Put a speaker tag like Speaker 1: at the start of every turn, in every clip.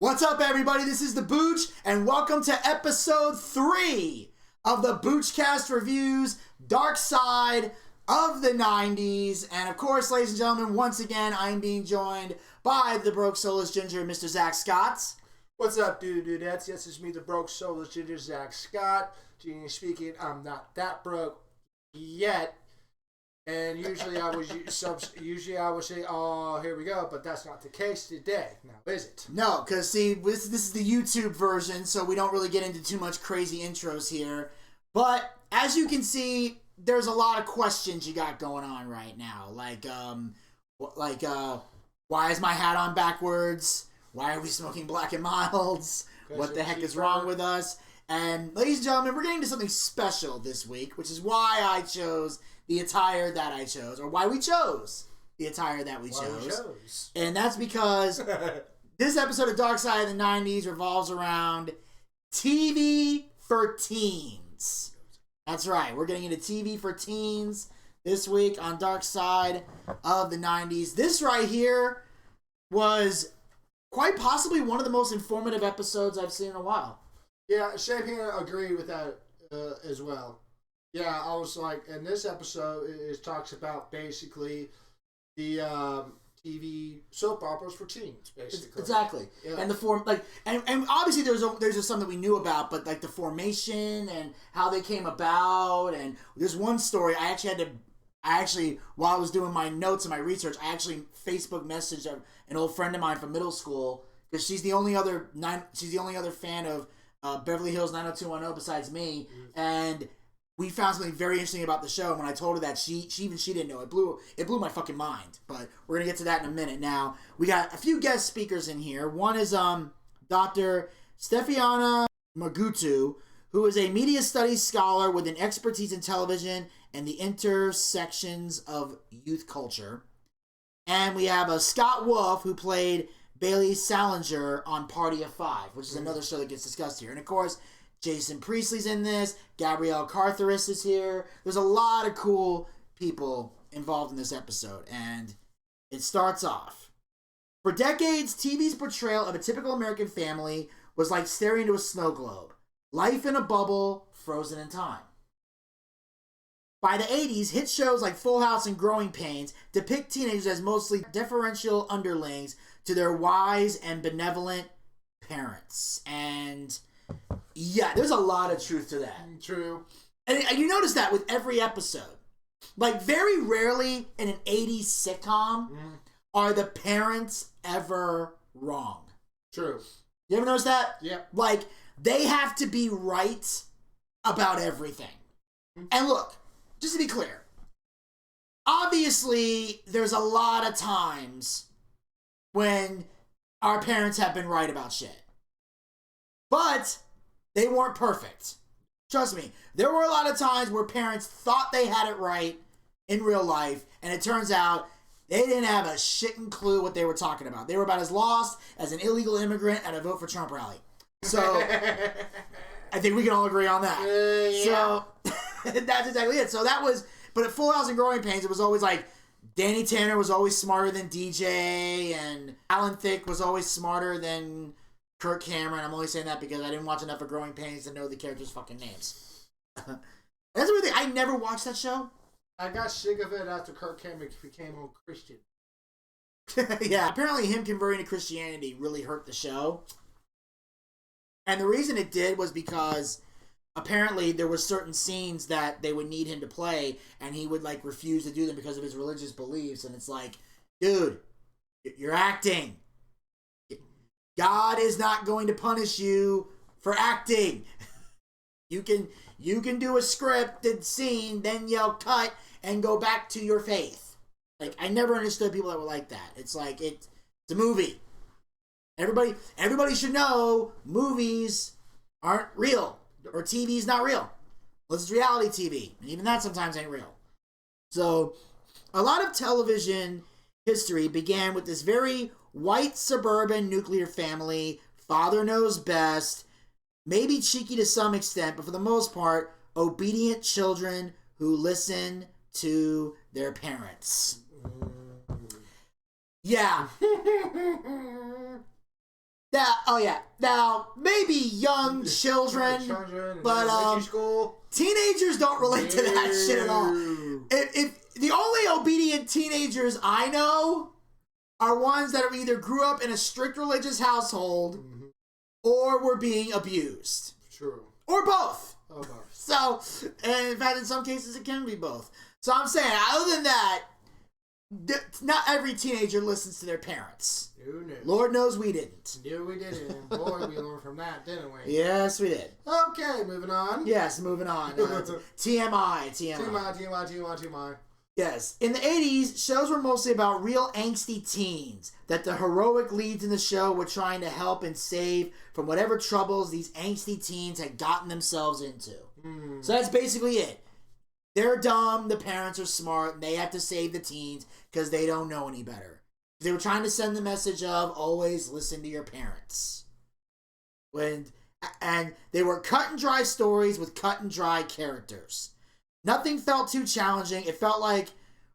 Speaker 1: What's up, everybody? This is the Booch, and welcome to episode 3 of the Boochcast reviews, Darkside of the 90s. And of course, ladies and gentlemen, once again, I'm being joined by the broke soulless ginger, Mr. Zack Scott.
Speaker 2: What's up, dudettes? Yes, it's me, the broke soulless ginger, Zack Scott. Genie speaking. I'm not that broke yet. And usually I would say, "Oh, here we go," but that's not the case today. Now, is it?
Speaker 1: No, because see, this is the YouTube version, so we don't really get into too much crazy intros here. But as you can see, there's a lot of questions you got going on right now, like why is my hat on backwards? Why are we smoking Black and Milds? What the heck is wrong with us? And ladies and gentlemen, we're getting to something special this week, which is why I chose the attire that I chose, or why we chose the attire that we chose. And that's because this episode of Darkside of the 90s revolves around TV for teens. That's right, we're getting into TV for teens this week on Darkside of the 90s. This right here was quite possibly one of the most informative episodes I've seen in a while.
Speaker 2: Yeah, Shane here agreed with that as well. Yeah, I was like, and this episode it talks about basically the TV soap operas for teens, basically.
Speaker 1: Exactly. Yeah. And the form, like, and obviously there's just something we knew about, but like the formation and how they came about. And there's one story I actually while I was doing my notes and my research, I actually Facebook messaged an old friend of mine from middle school because she's the only other fan of Beverly Hills 90210 besides me, and we found something very interesting about the show. And when I told her that, she didn't know. It blew my fucking mind. But we're gonna get to that in a minute. Now we got a few guest speakers in here. One is Dr. Stefiana Magutu, who is a media studies scholar with an expertise in television and the intersections of youth culture. And we have Scott Wolf, who played Bailey Salinger on Party of Five, which is another show that gets discussed here. And of course, Jason Priestley's in this. Gabrielle Cartharis is here. There's a lot of cool people involved in this episode. And it starts off. For decades, TV's portrayal of a typical American family was like staring into a snow globe. Life in a bubble, frozen in time. By the 80s, hit shows like Full House and Growing Pains depict teenagers as mostly deferential underlings to their wise and benevolent parents. And yeah, there's a lot of truth to that.
Speaker 2: True.
Speaker 1: And you notice that with every episode. Like, very rarely in an 80s sitcom are the parents ever wrong.
Speaker 2: True.
Speaker 1: You ever notice that?
Speaker 2: Yeah.
Speaker 1: Like, they have to be right about everything. And look, just to be clear, obviously there's a lot of times when our parents have been right about shit. But they weren't perfect. Trust me, there were a lot of times where parents thought they had it right in real life, and it turns out they didn't have a shitting clue what they were talking about. They were about as lost as an illegal immigrant at a Vote for Trump rally. So, I think we can all agree on that.
Speaker 2: Yeah.
Speaker 1: So, that's exactly it. So that was, but at Full House and Growing Pains, it was always like, Danny Tanner was always smarter than DJ, and Alan Thicke was always smarter than Kirk Cameron. I'm only saying that because I didn't watch enough of Growing Pains to know the characters' fucking names. That's the weird thing. I never watched that show.
Speaker 2: I got sick of it after Kirk Cameron became a Christian.
Speaker 1: Yeah, apparently him converting to Christianity really hurt the show. And the reason it did was because apparently there were certain scenes that they would need him to play, and he would like refuse to do them because of his religious beliefs. And it's like, dude, you're acting. God is not going to punish you for acting. You can do a scripted scene, then yell cut and go back to your faith. Like, I never understood people that were like that. It's like it's a movie. Everybody should know movies aren't real, or TV's not real. Unless it's reality TV, and even that sometimes ain't real. So, a lot of television history began with this very white suburban nuclear family. Father knows best, maybe cheeky to some extent, but for the most part, obedient children who listen to their parents. Yeah. Now, maybe young children, but teenagers don't relate to that shit at all. If the only obedient teenagers I know are ones that either grew up in a strict religious household or were being abused.
Speaker 2: True.
Speaker 1: Or both.
Speaker 2: Oh, both.
Speaker 1: So, and in fact, in some cases, it can be both. So I'm saying, other than that, not every teenager listens to their parents.
Speaker 2: No.
Speaker 1: Lord knows we didn't.
Speaker 2: No, we didn't. And boy, we learned from that, didn't we?
Speaker 1: Yes, we did.
Speaker 2: Okay, moving on.
Speaker 1: Yes, moving on. TMI.
Speaker 2: TMI.
Speaker 1: Yes. In the 80s, shows were mostly about real angsty teens that the heroic leads in the show were trying to help and save from whatever troubles these angsty teens had gotten themselves into. So that's basically it. They're dumb, the parents are smart, and they have to save the teens because they don't know any better. They were trying to send the message of always listen to your parents. And they were cut and dry stories with cut and dry characters. Nothing felt too challenging. It felt like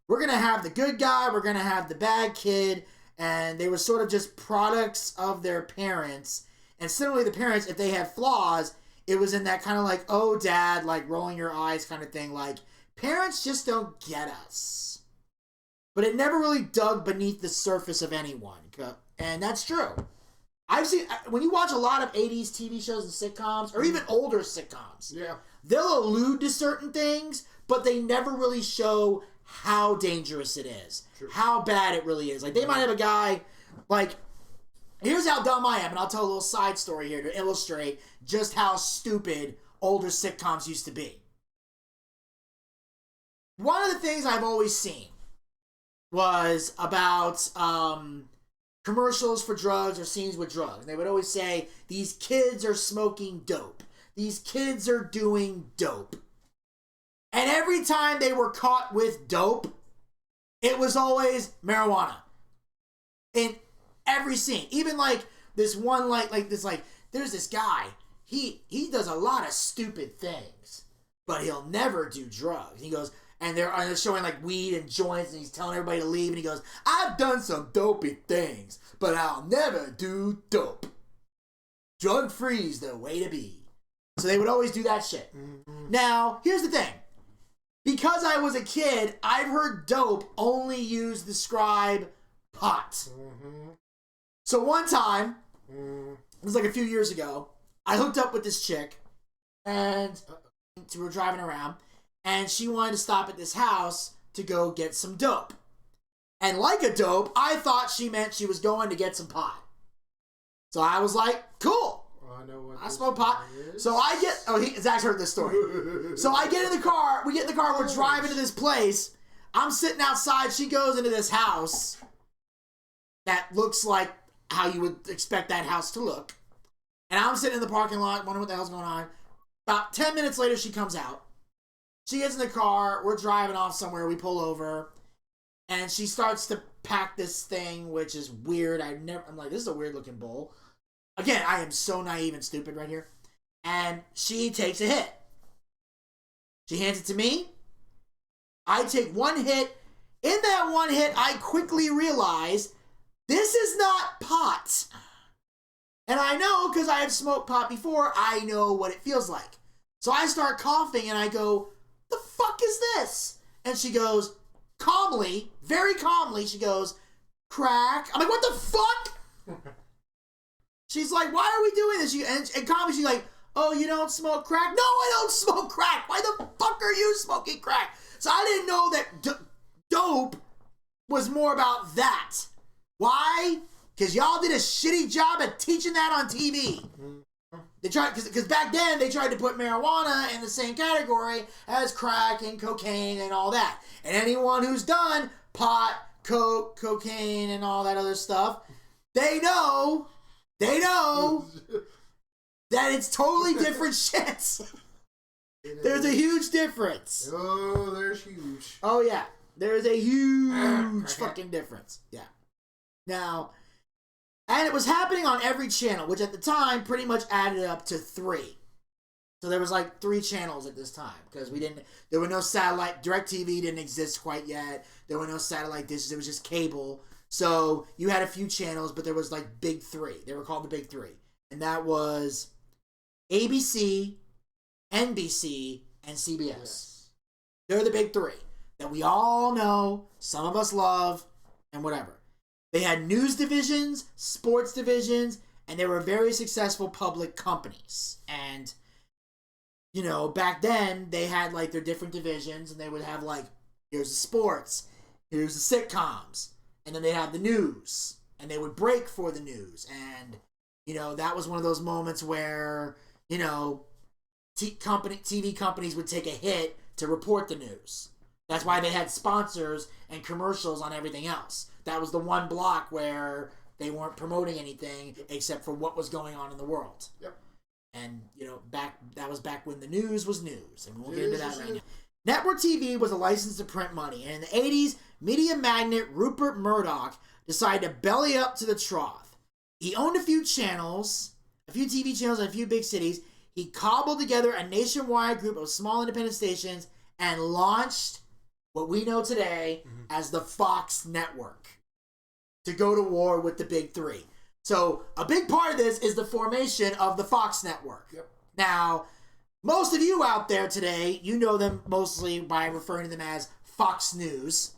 Speaker 1: we're going to have the good guy, we're going to have the bad kid, and they were sort of just products of their parents. And similarly, the parents, if they had flaws, it was in that kind of like, oh, dad, like rolling your eyes kind of thing. Like, parents just don't get us. But it never really dug beneath the surface of anyone. And that's true. I've seen, when you watch a lot of 80s TV shows and sitcoms, or even older sitcoms, they'll allude to certain things, but they never really show how dangerous it is. True. How bad it really is. Like, they might have a guy, like, here's how dumb I am, and I'll tell a little side story here to illustrate just how stupid older sitcoms used to be. One of the things I've always seen was about commercials for drugs or scenes with drugs. They would always say, these kids are smoking dope. These kids are doing dope. And every time they were caught with dope, it was always marijuana. In every scene. Even like this one, there's this guy. He does a lot of stupid things, but he'll never do drugs. He goes, and they're showing like weed and joints, and he's telling everybody to leave, and he goes, I've done some dopey things, but I'll never do dope. Drug-free's the way to be. So they would always do that shit. Now, here's the thing. Because I was a kid, I've heard dope only used to describe pot. So one time, it was like a few years ago, I hooked up with this chick, and we were driving around, and she wanted to stop at this house to go get some dope. And like a dope, I thought she meant she was going to get some pot. So I was like, cool.
Speaker 2: I know what
Speaker 1: I smoke pot. So I get... Zach's heard this story. So I get in the car. We get in the car. We're driving to this place. I'm sitting outside. She goes into this house that looks like how you would expect that house to look. And I'm sitting in the parking lot wondering what the hell's going on. About 10 minutes later, she comes out. She gets in the car, we're driving off somewhere, we pull over, and she starts to pack this thing, which is weird. I'm like, this is a weird looking bowl. Again, I am so naive and stupid right here. And she takes a hit. She hands it to me. I take one hit. In that one hit, I quickly realize this is not pot. And I know, because I have smoked pot before, I know what it feels like. So I start coughing, and I go, the fuck is this? And she goes, calmly, very calmly, she goes, crack. I'm like, what the fuck? She's like, why are we doing this? And calmly, she's like, oh, you don't smoke crack? No, I don't smoke crack. Why the fuck are you smoking crack? So I didn't know that dope was more about that. Why? Because y'all did a shitty job at teaching that on TV. They tried, because back then they tried to put marijuana in the same category as crack and cocaine and all that. And anyone who's done pot, coke, cocaine, and all that other stuff, they know that it's totally different shits. There's a huge difference.
Speaker 2: Oh, there's huge.
Speaker 1: Oh yeah, there's a huge fucking difference. Yeah. Now. And it was happening on every channel, which at the time pretty much added up to 3. So there was like 3 channels at this time because there were no satellite. DirecTV didn't exist quite yet. There were no satellite dishes. It was just cable. So you had a few channels, but there was like big three. They were called the big three. And that was ABC, NBC, and CBS. Yes. They're the big three that we all know, some of us love, and whatever. They had news divisions, sports divisions, and they were very successful public companies. And, you know, back then, they had like their different divisions, and they would have like, here's the sports, here's the sitcoms, and then they have the news, and they would break for the news. And, you know, that was one of those moments where, you know, TV companies would take a hit to report the news. That's why they had sponsors and commercials on everything else. That was the one block where they weren't promoting anything except for what was going on in the world. Yep. And, you know, that was back when the news was news. And we'll get into that right now. Network TV was a license to print money. And in the 80s, media magnate Rupert Murdoch decided to belly up to the trough. He owned a few channels, a few TV channels in a few big cities. He cobbled together a nationwide group of small independent stations and launched what we know today as the Fox Network to go to war with the big three. So a big part of this is the formation of the Fox Network. Yep. Now, most of you out there today, you know them mostly by referring to them as Fox News,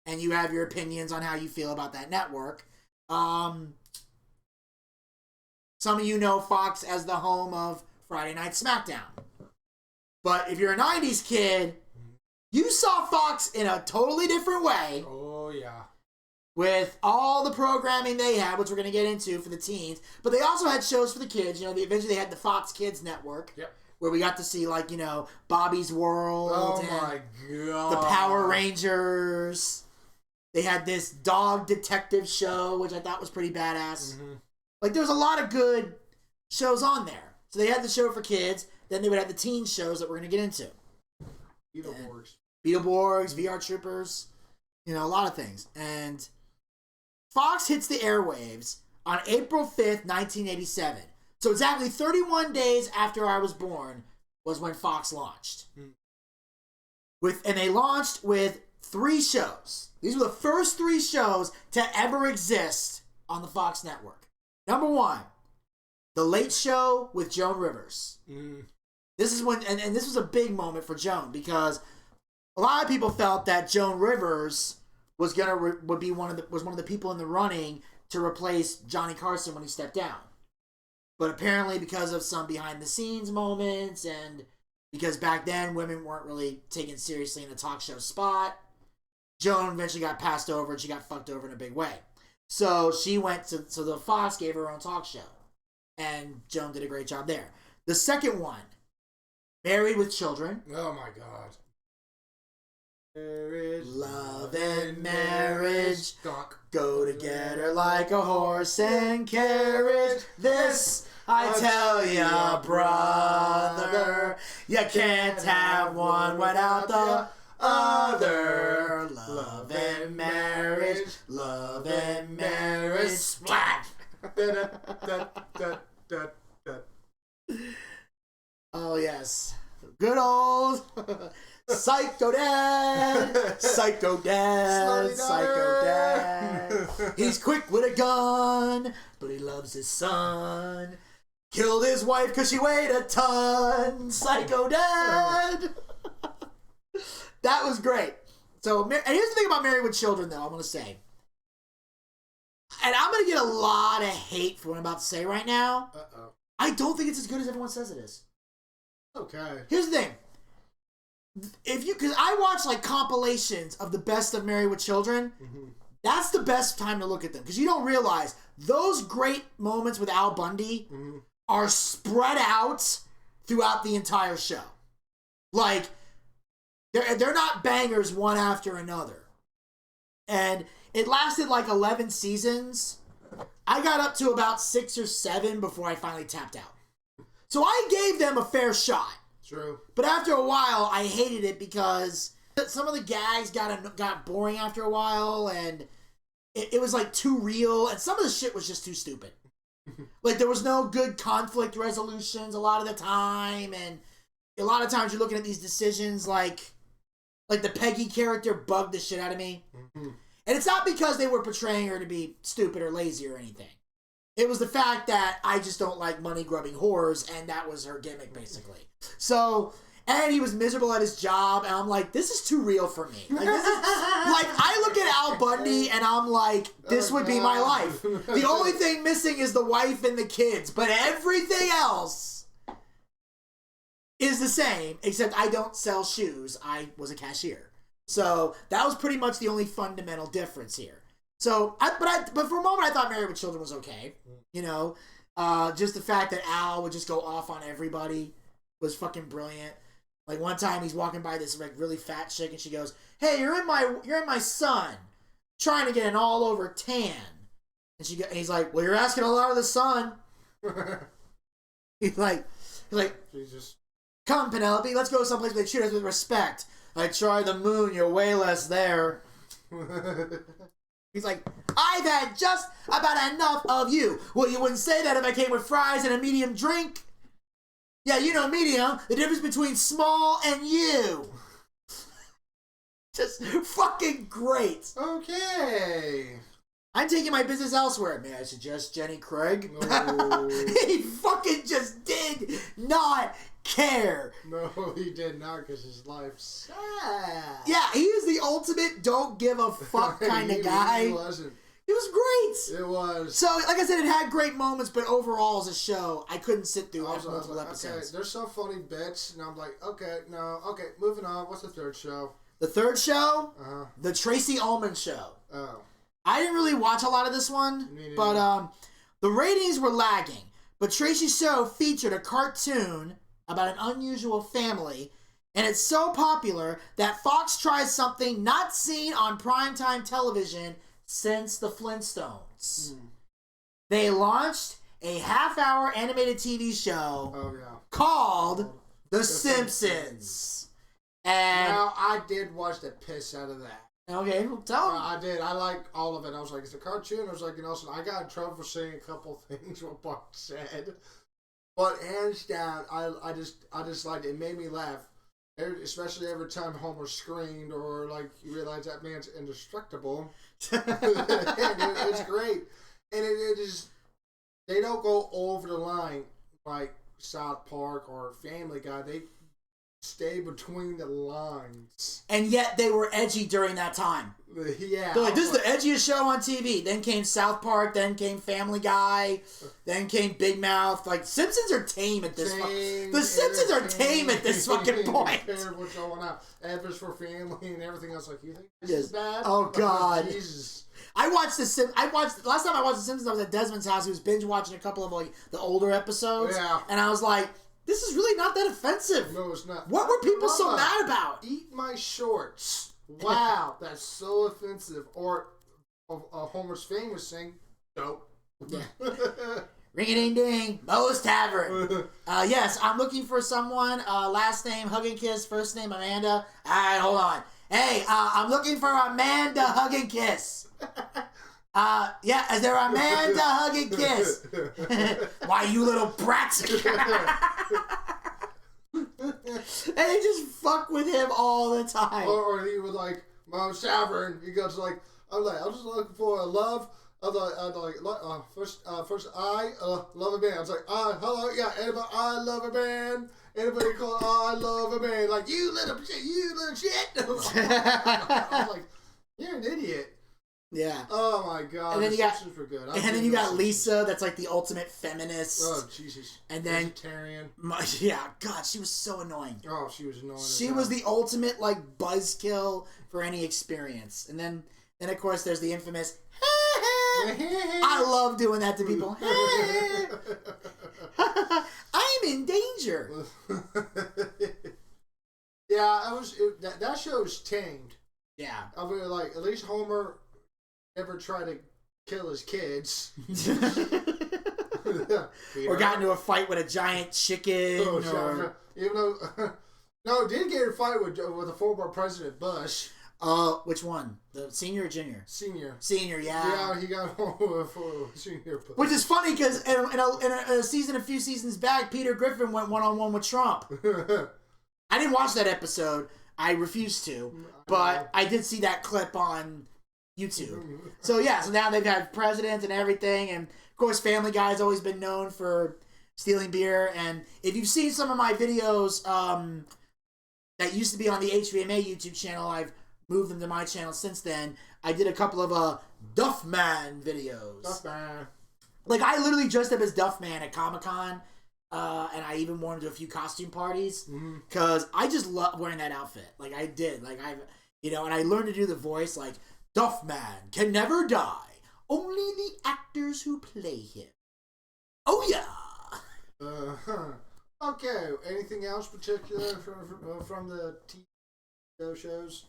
Speaker 1: and you have your opinions on how you feel about that network. Some of you know Fox as the home of Friday Night SmackDown. But if you're a 90s kid, you saw Fox in a totally different way.
Speaker 2: Oh, yeah.
Speaker 1: With all the programming they had, which we're going to get into for the teens. But they also had shows for the kids. You know, eventually they had the Fox Kids Network. Yep. Where we got to see, like, you know, Bobby's World.
Speaker 2: Oh, my God.
Speaker 1: The Power Rangers. They had this dog detective show, which I thought was pretty badass. Like, there was a lot of good shows on there. So they had the show for kids. Then they would have the teen shows that we're going to get into. Beetleborgs, VR Troopers. You know, a lot of things. And Fox hits the airwaves on April 5th, 1987. So exactly 31 days after I was born was when Fox launched. And they launched with 3 shows. These were the first 3 shows to ever exist on the Fox Network. Number 1, The Late Show with Joan Rivers. This is when, and this was a big moment for Joan, because a lot of people felt that Joan Rivers was one of the people in the running to replace Johnny Carson when he stepped down. But apparently, because of some behind the scenes moments, and because back then women weren't really taken seriously in a talk show spot, Joan eventually got passed over and she got fucked over in a big way. So she went to, so the Fox gave her own talk show. And Joan did a great job there. The second one, Married with Children.
Speaker 2: Oh my God.
Speaker 1: Marriage, love and marriage go together like a horse and carriage. This I tell ya, brother, you can't have one without the other. Love and marriage, splat. Oh yes, good old Psycho Dad, Psycho Dad, Psycho Dad. He's quick with a gun, but he loves his son. Killed his wife because she weighed a ton. Psycho Dad. That was great. So, and here's the thing about Married with Children, though, I'm going to say. And I'm going to get a lot of hate for what I'm about to say right now.
Speaker 2: Uh-oh.
Speaker 1: I don't think it's as good as everyone says it is.
Speaker 2: Okay.
Speaker 1: Here's the thing. Because I watch like compilations of the best of Married with Children. That's the best time to look at them. Because you don't realize those great moments with Al Bundy are spread out throughout the entire show. Like, they're not bangers one after another. And it lasted like 11 seasons. I got up to about 6 or 7 before I finally tapped out. So I gave them a fair shot.
Speaker 2: True.
Speaker 1: But after a while, I hated it because some of the gags got boring after a while, and it was like too real, and some of the shit was just too stupid. Like, there was no good conflict resolutions a lot of the time, and a lot of times you're looking at these decisions like the Peggy character bugged the shit out of me. And And it's not because they were portraying her to be stupid or lazy or anything. It was the fact that I just don't like money-grubbing whores, and that was her gimmick, basically. So, and he was miserable at his job, and I'm like, this is too real for me. Like, this is, like, I look at Al Bundy, and I'm like, this would be my life. The only thing missing is the wife and the kids, but everything else is the same, except I don't sell shoes. I was a cashier. So, that was pretty much the only fundamental difference here. So, but for a moment, I thought Married with Children was okay. You know, just the fact that Al would just go off on everybody was fucking brilliant. Like one time, he's walking by this like really fat chick, and she goes, "Hey, you're in my Sun, trying to get an all over tan." And he's like, "Well, you're asking a lot of the Sun." he's like,
Speaker 2: Jesus.
Speaker 1: "Come, Penelope, let's go someplace where they treat us with respect. I try the moon, you're way less there." He's like, "I've had just about enough of you." "Well, you wouldn't say that if I came with fries and a medium drink." "Yeah, you know medium. The difference between small and you." Just fucking great.
Speaker 2: Okay.
Speaker 1: I'm taking my business elsewhere. May I suggest Jenny Craig?
Speaker 2: No.
Speaker 1: He fucking just did not care.
Speaker 2: No, he did not, because his life's sad.
Speaker 1: Yeah, he is the ultimate don't give a fuck kind of guy.
Speaker 2: He wasn't.
Speaker 1: It was great.
Speaker 2: It was.
Speaker 1: So, like I said, it had great moments, but overall as a show, I couldn't sit through multiple episodes.
Speaker 2: Okay, there's some funny bits, and I'm like, okay, moving on. What's the third show?
Speaker 1: The third show?
Speaker 2: Uh-huh.
Speaker 1: The Tracy Ullman Show.
Speaker 2: Oh.
Speaker 1: I didn't really watch a lot of this one, but the ratings were lagging. But Tracy's show featured a cartoon about an unusual family, and it's so popular that Fox tries something not seen on primetime television since the Flintstones. They launched a half-hour animated TV show called The Simpsons. And
Speaker 2: now, I did watch the piss out of that.
Speaker 1: Okay, well, tell them.
Speaker 2: I did. I like all of it. I was like, it's a cartoon. I was like, and also, I got in trouble for saying a couple things what Buck said. But hands down, I just liked it. It made me laugh. Especially every time Homer screamed, or like you realize that man's indestructible. It's great. And it is, they don't go over the line like South Park or Family Guy. They stay between the lines.
Speaker 1: And yet they were edgy during that time.
Speaker 2: Yeah.
Speaker 1: They're like, this is the edgiest show on TV. Then came South Park, then came Family Guy, then came Big Mouth. Like, Simpsons are tame at this point. The Simpsons are tame at this fucking point.
Speaker 2: Compared what's going on. Efforts for family and everything else. Like, you think this is bad?
Speaker 1: Oh, God.
Speaker 2: Jesus.
Speaker 1: Last time I watched The Simpsons, I was at Desmond's house. He was binge watching a couple of like the older episodes.
Speaker 2: Yeah.
Speaker 1: And I was like, this is really not that offensive.
Speaker 2: No, it's not.
Speaker 1: What were people so mad about?
Speaker 2: Eat my shorts. Wow, that's so offensive. Or Homer's famous thing, dope.
Speaker 1: Yeah. Ring-a-ding-ding, Moe's Tavern. Yes, I'm looking for someone, last name Hug and Kiss, first name Amanda. Alright, hold on. Hey, I'm looking for Amanda Hug and Kiss. Yeah, is there Amanda Hug and Kiss? Why, you little brats. And they just fuck with him all the time.
Speaker 2: Or he would like, Moe's Tavern. He goes like, I'm just looking for a love. First I love a man. I was like, hello, yeah, anybody, I love a man. Anybody call I love a man? Like, you little shit. I was like, you're an idiot.
Speaker 1: Yeah.
Speaker 2: Oh my God.
Speaker 1: And then
Speaker 2: Simpsons were good.
Speaker 1: And then you got Lisa, that's like the ultimate feminist.
Speaker 2: Oh Jesus.
Speaker 1: And then
Speaker 2: vegetarian.
Speaker 1: Yeah, God, she was so annoying.
Speaker 2: Oh, she was annoying.
Speaker 1: She was the ultimate like buzzkill for any experience. And then of course there's the infamous. I love doing that to people. I'm in danger.
Speaker 2: Yeah, that show's tamed.
Speaker 1: Yeah.
Speaker 2: I mean, like, at least Homer never tried to kill his kids.
Speaker 1: Or got into a fight with a giant chicken.
Speaker 2: Even though, no, did get in a fight with the former President Bush.
Speaker 1: Which one? The senior or junior?
Speaker 2: Senior,
Speaker 1: yeah.
Speaker 2: Yeah, he got home for senior Bush.
Speaker 1: Which is funny because in a season, a few seasons back, Peter Griffin went one-on-one with Trump. I didn't watch that episode. I refused to. But I did see that clip on YouTube. So yeah, so now they've had presidents and everything, and of course Family Guy's always been known for stealing beer. And if you've seen some of my videos that used to be on the HVMA YouTube channel, I've moved them to my channel since then. I did a couple of Duffman videos.
Speaker 2: Duffman.
Speaker 1: Like, I literally dressed up as Duffman at Comic-Con, and I even wore him to a few costume parties, because I just love wearing that outfit. Like, I did. Like, and I learned to do the voice, like, Duffman can never die. Only the actors who play him. Oh, yeah!
Speaker 2: Okay, anything else particular from the TV shows?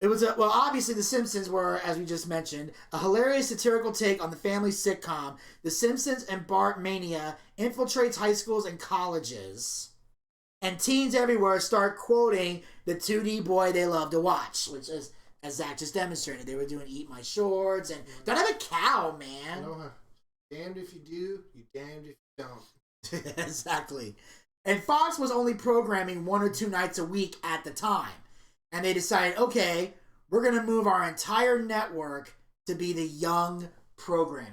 Speaker 1: It was obviously The Simpsons were, as we just mentioned, a hilarious satirical take on the family sitcom. The Simpsons and Bart Mania infiltrates high schools and colleges, and teens everywhere start quoting the 2D boy they love to watch, which is, as Zach just demonstrated, they were doing Eat My Shorts and Don't Have a Cow, man.
Speaker 2: Damned if you do, you damned if you don't.
Speaker 1: Exactly. And Fox was only programming 1 or 2 nights a week at the time. And they decided, okay, we're going to move our entire network to be the young programming.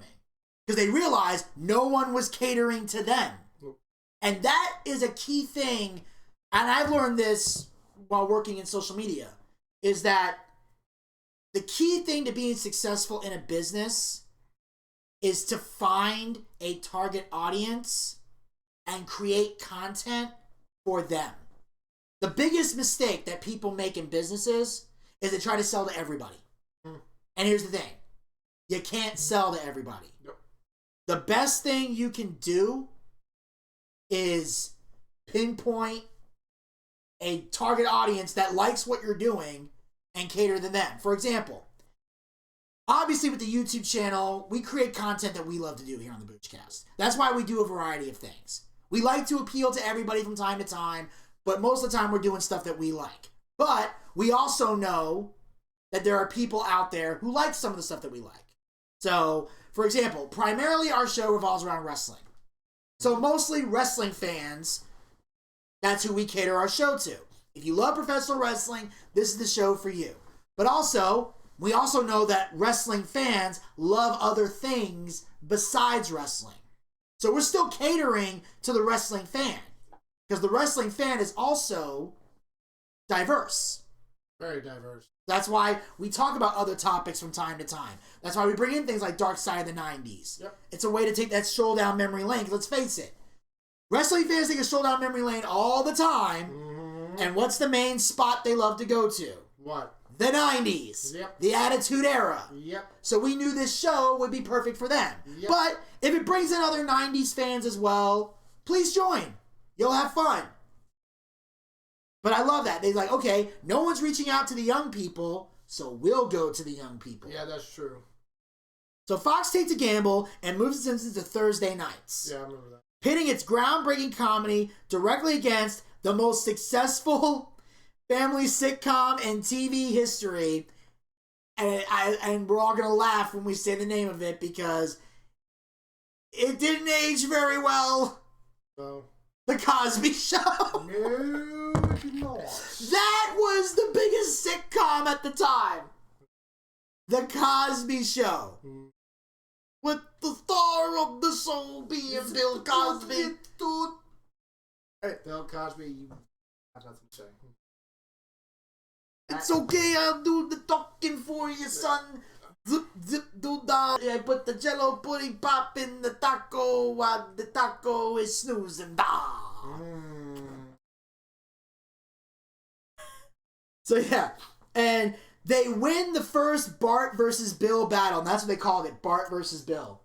Speaker 1: Because they realized no one was catering to them. And that is a key thing, and I've learned this while working in social media, is that the key thing to being successful in a business is to find a target audience and create content for them. The biggest mistake that people make in businesses is they try to sell to everybody. And here's the thing. You can't sell to everybody.
Speaker 2: Yep.
Speaker 1: The best thing you can do is pinpoint a target audience that likes what you're doing and cater to them. For example, obviously with the YouTube channel, we create content that we love to do here on the Boochcast. That's why we do a variety of things. We like to appeal to everybody from time to time, but most of the time we're doing stuff that we like. But we also know that there are people out there who like some of the stuff that we like. So, for example, primarily our show revolves around wrestling. So mostly wrestling fans, that's who we cater our show to. If you love professional wrestling, this is the show for you. But also, we also know that wrestling fans love other things besides wrestling. So we're still catering to the wrestling fan. Because the wrestling fan is also diverse.
Speaker 2: Very diverse.
Speaker 1: That's why we talk about other topics from time to time. That's why we bring in things like Darkside of the 90's.
Speaker 2: Yep.
Speaker 1: It's a way to take that stroll down memory lane. Let's face it. Wrestling fans take a stroll down memory lane all the time. Mm-hmm. And what's the main spot they love to go to?
Speaker 2: What?
Speaker 1: The 90's.
Speaker 2: Yep.
Speaker 1: The Attitude Era.
Speaker 2: Yep.
Speaker 1: So we knew this show would be perfect for them. Yep. But if it brings in other 90's fans as well, please join. You'll have fun. But I love that. They're like, okay, no one's reaching out to the young people, so we'll go to the young people.
Speaker 2: Yeah, that's true.
Speaker 1: So Fox takes a gamble and moves The Simpsons to Thursday nights.
Speaker 2: Yeah, I remember that.
Speaker 1: Pitting its groundbreaking comedy directly against the most successful family sitcom in TV history. And we're all going to laugh when we say the name of it because it didn't age very well.
Speaker 2: No.
Speaker 1: The Cosby Show.
Speaker 2: No, it did not.
Speaker 1: That was the biggest sitcom at the time. The Cosby Show. With the star of the show being Bill Cosby.
Speaker 2: Hey, Bill Cosby, you have nothing to say.
Speaker 1: It's okay, I'll do the talking for you, son. Zip, zip, do da. I put the jello pudding pop in the taco while the taco is snoozing. Da. So yeah, and they win the first Bart versus Bill battle, and that's what they called it, Bart versus Bill,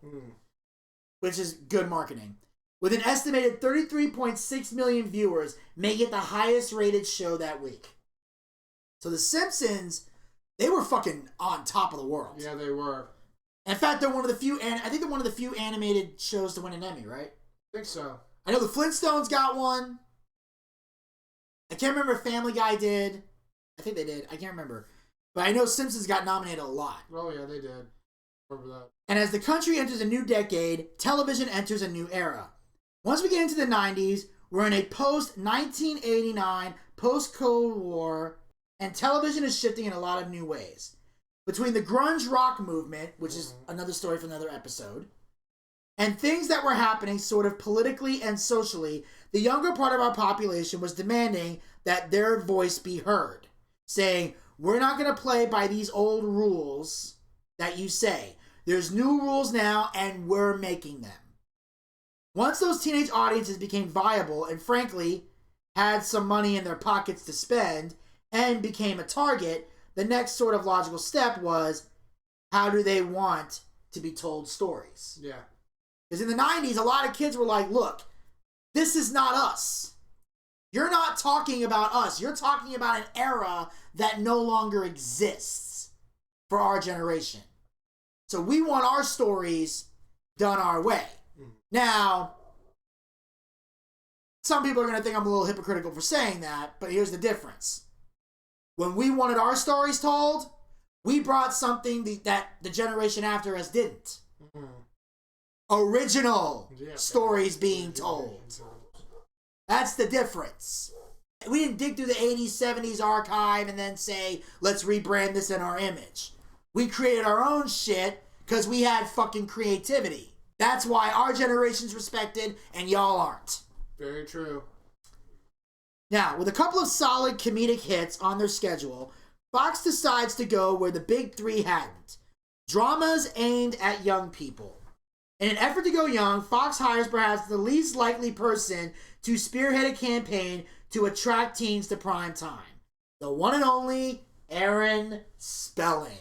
Speaker 1: which is good marketing. With an estimated 33.6 million viewers, making it the highest rated show that week. So The Simpsons, they were fucking on top of the world.
Speaker 2: Yeah, they were.
Speaker 1: In fact, they're one of the few, I think they're one of the few animated shows to win an Emmy, right?
Speaker 2: I think so.
Speaker 1: I know the Flintstones got one. I can't remember if Family Guy did. I think they did. I can't remember. But I know Simpsons got nominated a lot.
Speaker 2: Oh, yeah, they did. Remember that.
Speaker 1: And as the country enters a new decade, television enters a new era. Once we get into the 90's, we're in a post-1989, post-Cold War, and television is shifting in a lot of new ways. between the grunge rock movement, which is another story for another episode, and things that were happening sort of politically and socially, the younger part of our population was demanding that their voice be heard, saying, we're not going to play by these old rules that you say. There's new rules now, and we're making them. Once those teenage audiences became viable and, frankly, had some money in their pockets to spend and became a target, the next sort of logical step was, how do they want to be told stories?
Speaker 2: Yeah.
Speaker 1: Because in the 90s, a lot of kids were like, look, this is not us. You're not talking about us. You're talking about an era that no longer exists for our generation. So we want our stories done our way. Now, some people are going to think I'm a little hypocritical for saying that, but here's the difference. When we wanted our stories told, we brought something that the generation after us didn't. Original stories being told. That's the difference. We didn't dig through the 80s, 70s archive and then say, let's rebrand this in our image. We created our own shit because we had fucking creativity. That's why our generation's respected and y'all aren't.
Speaker 2: Very true.
Speaker 1: Now, with a couple of solid comedic hits on their schedule, Fox decides to go where the big three hadn't. Dramas aimed at young people. In an effort to go young, Fox hires perhaps the least likely person to spearhead a campaign to attract teens to prime time. The one and only Aaron Spelling.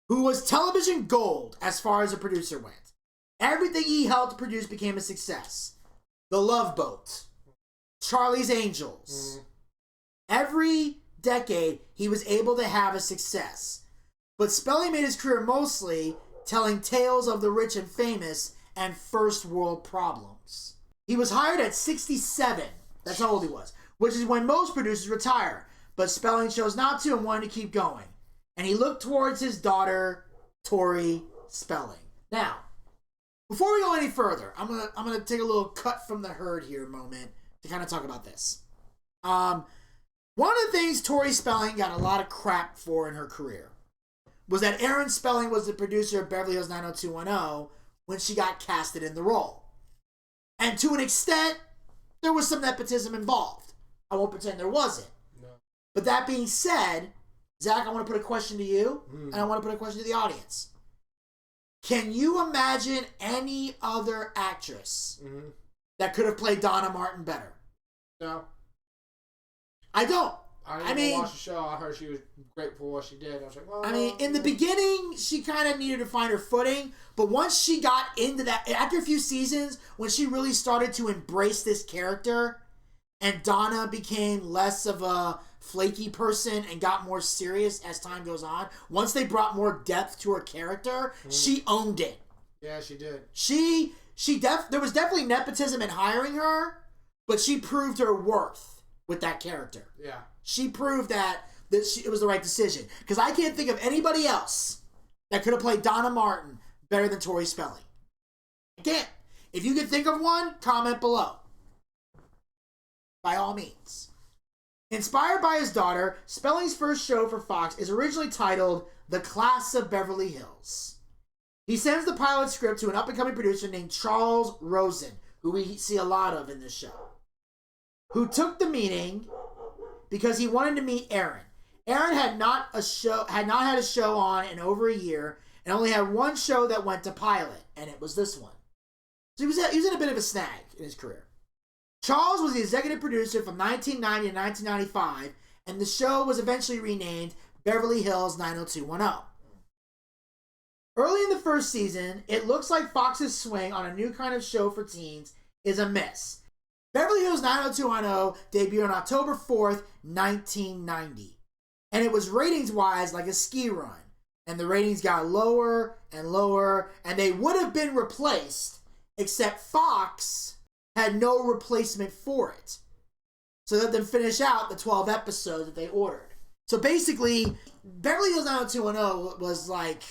Speaker 1: Who was television gold as far as a producer went. Everything he helped produce became a success. The Love Boat. Charlie's Angels. Every decade, he was able to have a success. But Spelling made his career mostly telling tales of the rich and famous and first world problems. He was hired at 67. That's how old he was. Which is when most producers retire. But Spelling chose not to and wanted to keep going. And he looked towards his daughter, Tori Spelling. Now, before we go any further, I'm gonna take a little cut from the herd here moment to kind of talk about this. One of the things Tori Spelling got a lot of crap for in her career was that Aaron Spelling was the producer of Beverly Hills 90210 when she got casted in the role. And to an extent, there was some nepotism involved. I won't pretend there wasn't. No. But that being said, Zach, I want to put a question to you, and I want to put a question to the audience. Can you imagine any other actress that could have played Donna Martin better?
Speaker 2: No.
Speaker 1: I don't.
Speaker 2: I didn't watch the show. I heard she was great for what she did. I was like, well...
Speaker 1: I mean, in the beginning, she kind of needed to find her footing, but once she got into that, after a few seasons, when she really started to embrace this character, and Donna became less of a flaky person and got more serious as time goes on, once they brought more depth to her character, she owned it.
Speaker 2: Yeah, she did.
Speaker 1: There was definitely nepotism in hiring her, but she proved her worth with that character.
Speaker 2: Yeah.
Speaker 1: She proved that it was the right decision. Because I can't think of anybody else that could have played Donna Martin better than Tori Spelling. I can't. If you can think of one, comment below. By all means. Inspired by his daughter, Spelling's first show for Fox is originally titled The Class of Beverly Hills. He sends the pilot script to an up-and-coming producer named Charles Rosen, who we see a lot of in this show, who took the meeting because he wanted to meet Aaron. Aaron had not had a show on in over a year and only had one show that went to pilot, and it was this one. So he was in a bit of a snag in his career. Charles was the executive producer from 1990 to 1995, and the show was eventually renamed Beverly Hills 90210. Early in the first season, it looks like Fox's swing on a new kind of show for teens is a miss. Beverly Hills 90210 debuted on October 4th, 1990. And it was ratings-wise like a ski run. And the ratings got lower and lower, and they would have been replaced, except Fox had no replacement for it. So let them finish out the 12 episodes that they ordered. So basically, Beverly Hills 90210 was like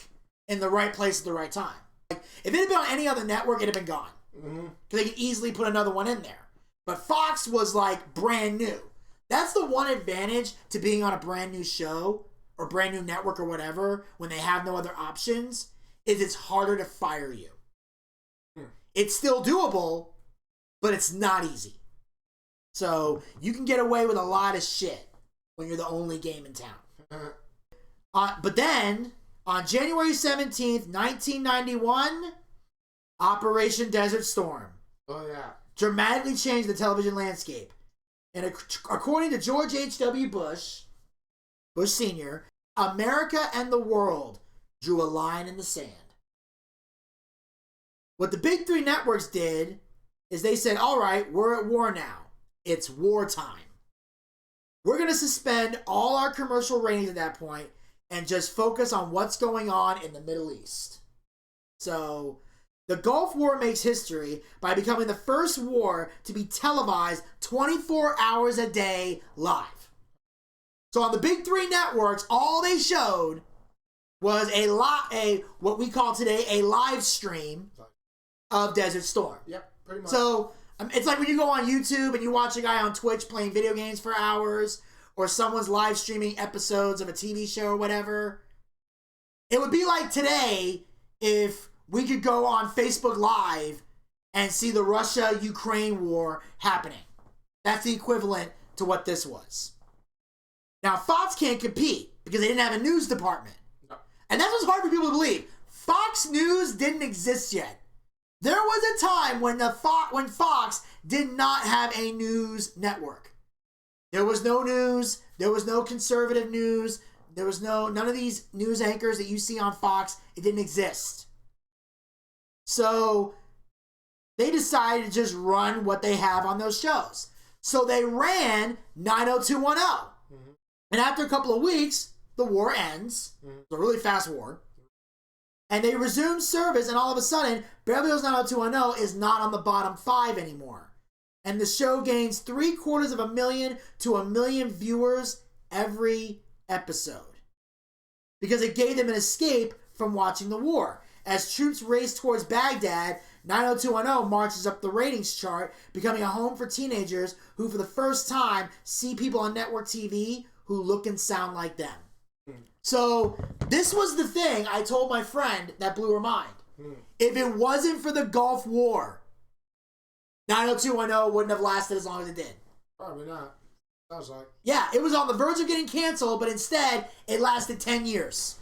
Speaker 1: in the right place at the right time. Like, if it had been on any other network, it'd have been gone. Because they could easily put another one in there. But Fox was like brand new. That's the one advantage to being on a brand new show or brand new network or whatever, when they have no other options, is it's harder to fire you. It's still doable, but it's not easy. So you can get away with a lot of shit when you're the only game in town. But then, on January 17th, 1991, Operation Desert Storm.
Speaker 2: Oh, yeah.
Speaker 1: Dramatically changed the television landscape. And according to George H.W. Bush Sr., America and the world drew a line in the sand. What the big three networks did is they said, all right, we're at war now. It's wartime. We're going to suspend all our commercial ratings at that point and just focus on what's going on in the Middle East. So, the Gulf War makes history by becoming the first war to be televised 24 hours a day live. So on the big three networks, all they showed was what we call today a live stream of Desert Storm.
Speaker 2: Yep, pretty much.
Speaker 1: So it's like when you go on YouTube and you watch a guy on Twitch playing video games for hours, or someone's live streaming episodes of a TV show or whatever. It would be like today if we could go on Facebook Live and see the Russia-Ukraine war happening. That's the equivalent to what this was. Now, Fox can't compete because they didn't have a news department. No. And that's what's hard for people to believe. Fox News didn't exist yet. There was a time when Fox did not have a news network. There was no news. There was no conservative news. There was none of these news anchors that you see on Fox. It didn't exist. So they decided to just run what they have on those shows. So they ran 90210. Mm-hmm. And after a couple of weeks, the war ends. Mm-hmm. It's a really fast war. And they resume service, and all of a sudden, Beverly Hills 90210 is not on the bottom 5 anymore. And the show gains 750,000 to 1 million viewers every episode. Because it gave them an escape from watching the war. As troops race towards Baghdad, 90210 marches up the ratings chart, becoming a home for teenagers who for the first time see people on network TV who look and sound like them. So, this was the thing I told my friend that blew her mind. If it wasn't for the Gulf War, 90210 wouldn't have lasted as long as it did.
Speaker 2: Probably not. Sounds like.
Speaker 1: Yeah, it was on the verge of getting canceled, but instead, it lasted 10 years.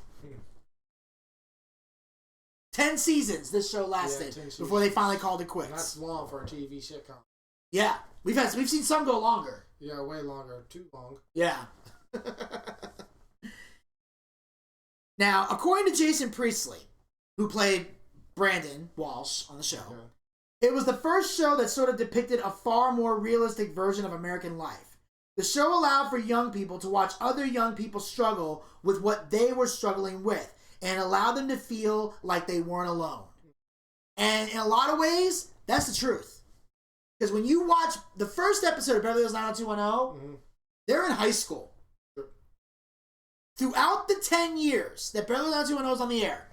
Speaker 1: 10 seasons this show lasted before they finally called it quits.
Speaker 2: That's long for a TV sitcom.
Speaker 1: Yeah, we've seen some go longer.
Speaker 2: Yeah, way longer. Too long.
Speaker 1: Yeah. Now, according to Jason Priestley, who played Brandon Walsh on the show, it was the first show that sort of depicted a far more realistic version of American life. The show allowed for young people to watch other young people struggle with what they were struggling with, and allowed them to feel like they weren't alone. And in a lot of ways, that's the truth. Because when you watch the first episode of Beverly Hills 90210, they're in high school. Throughout the 10 years that Beverly Hills 90210 is on the air,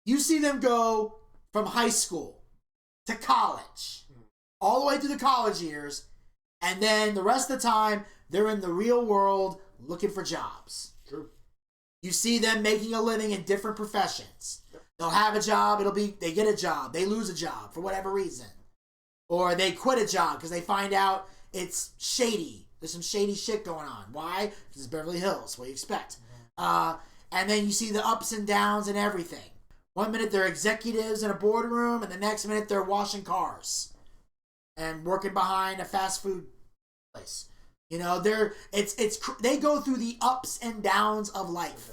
Speaker 1: you see them go from high school to college, all the way through the college years, and then the rest of the time, they're in the real world looking for jobs.
Speaker 2: True.
Speaker 1: You see them making a living in different professions. They'll have a job, they get a job, they lose a job for whatever reason. Or they quit a job because they find out it's shady. There's some shady shit going on. Why? Because it's Beverly Hills. What do you expect? And then you see the ups and downs and everything. One minute they're executives in a boardroom, and the next minute they're washing cars and working behind a fast food place. You know, they go through the ups and downs of life.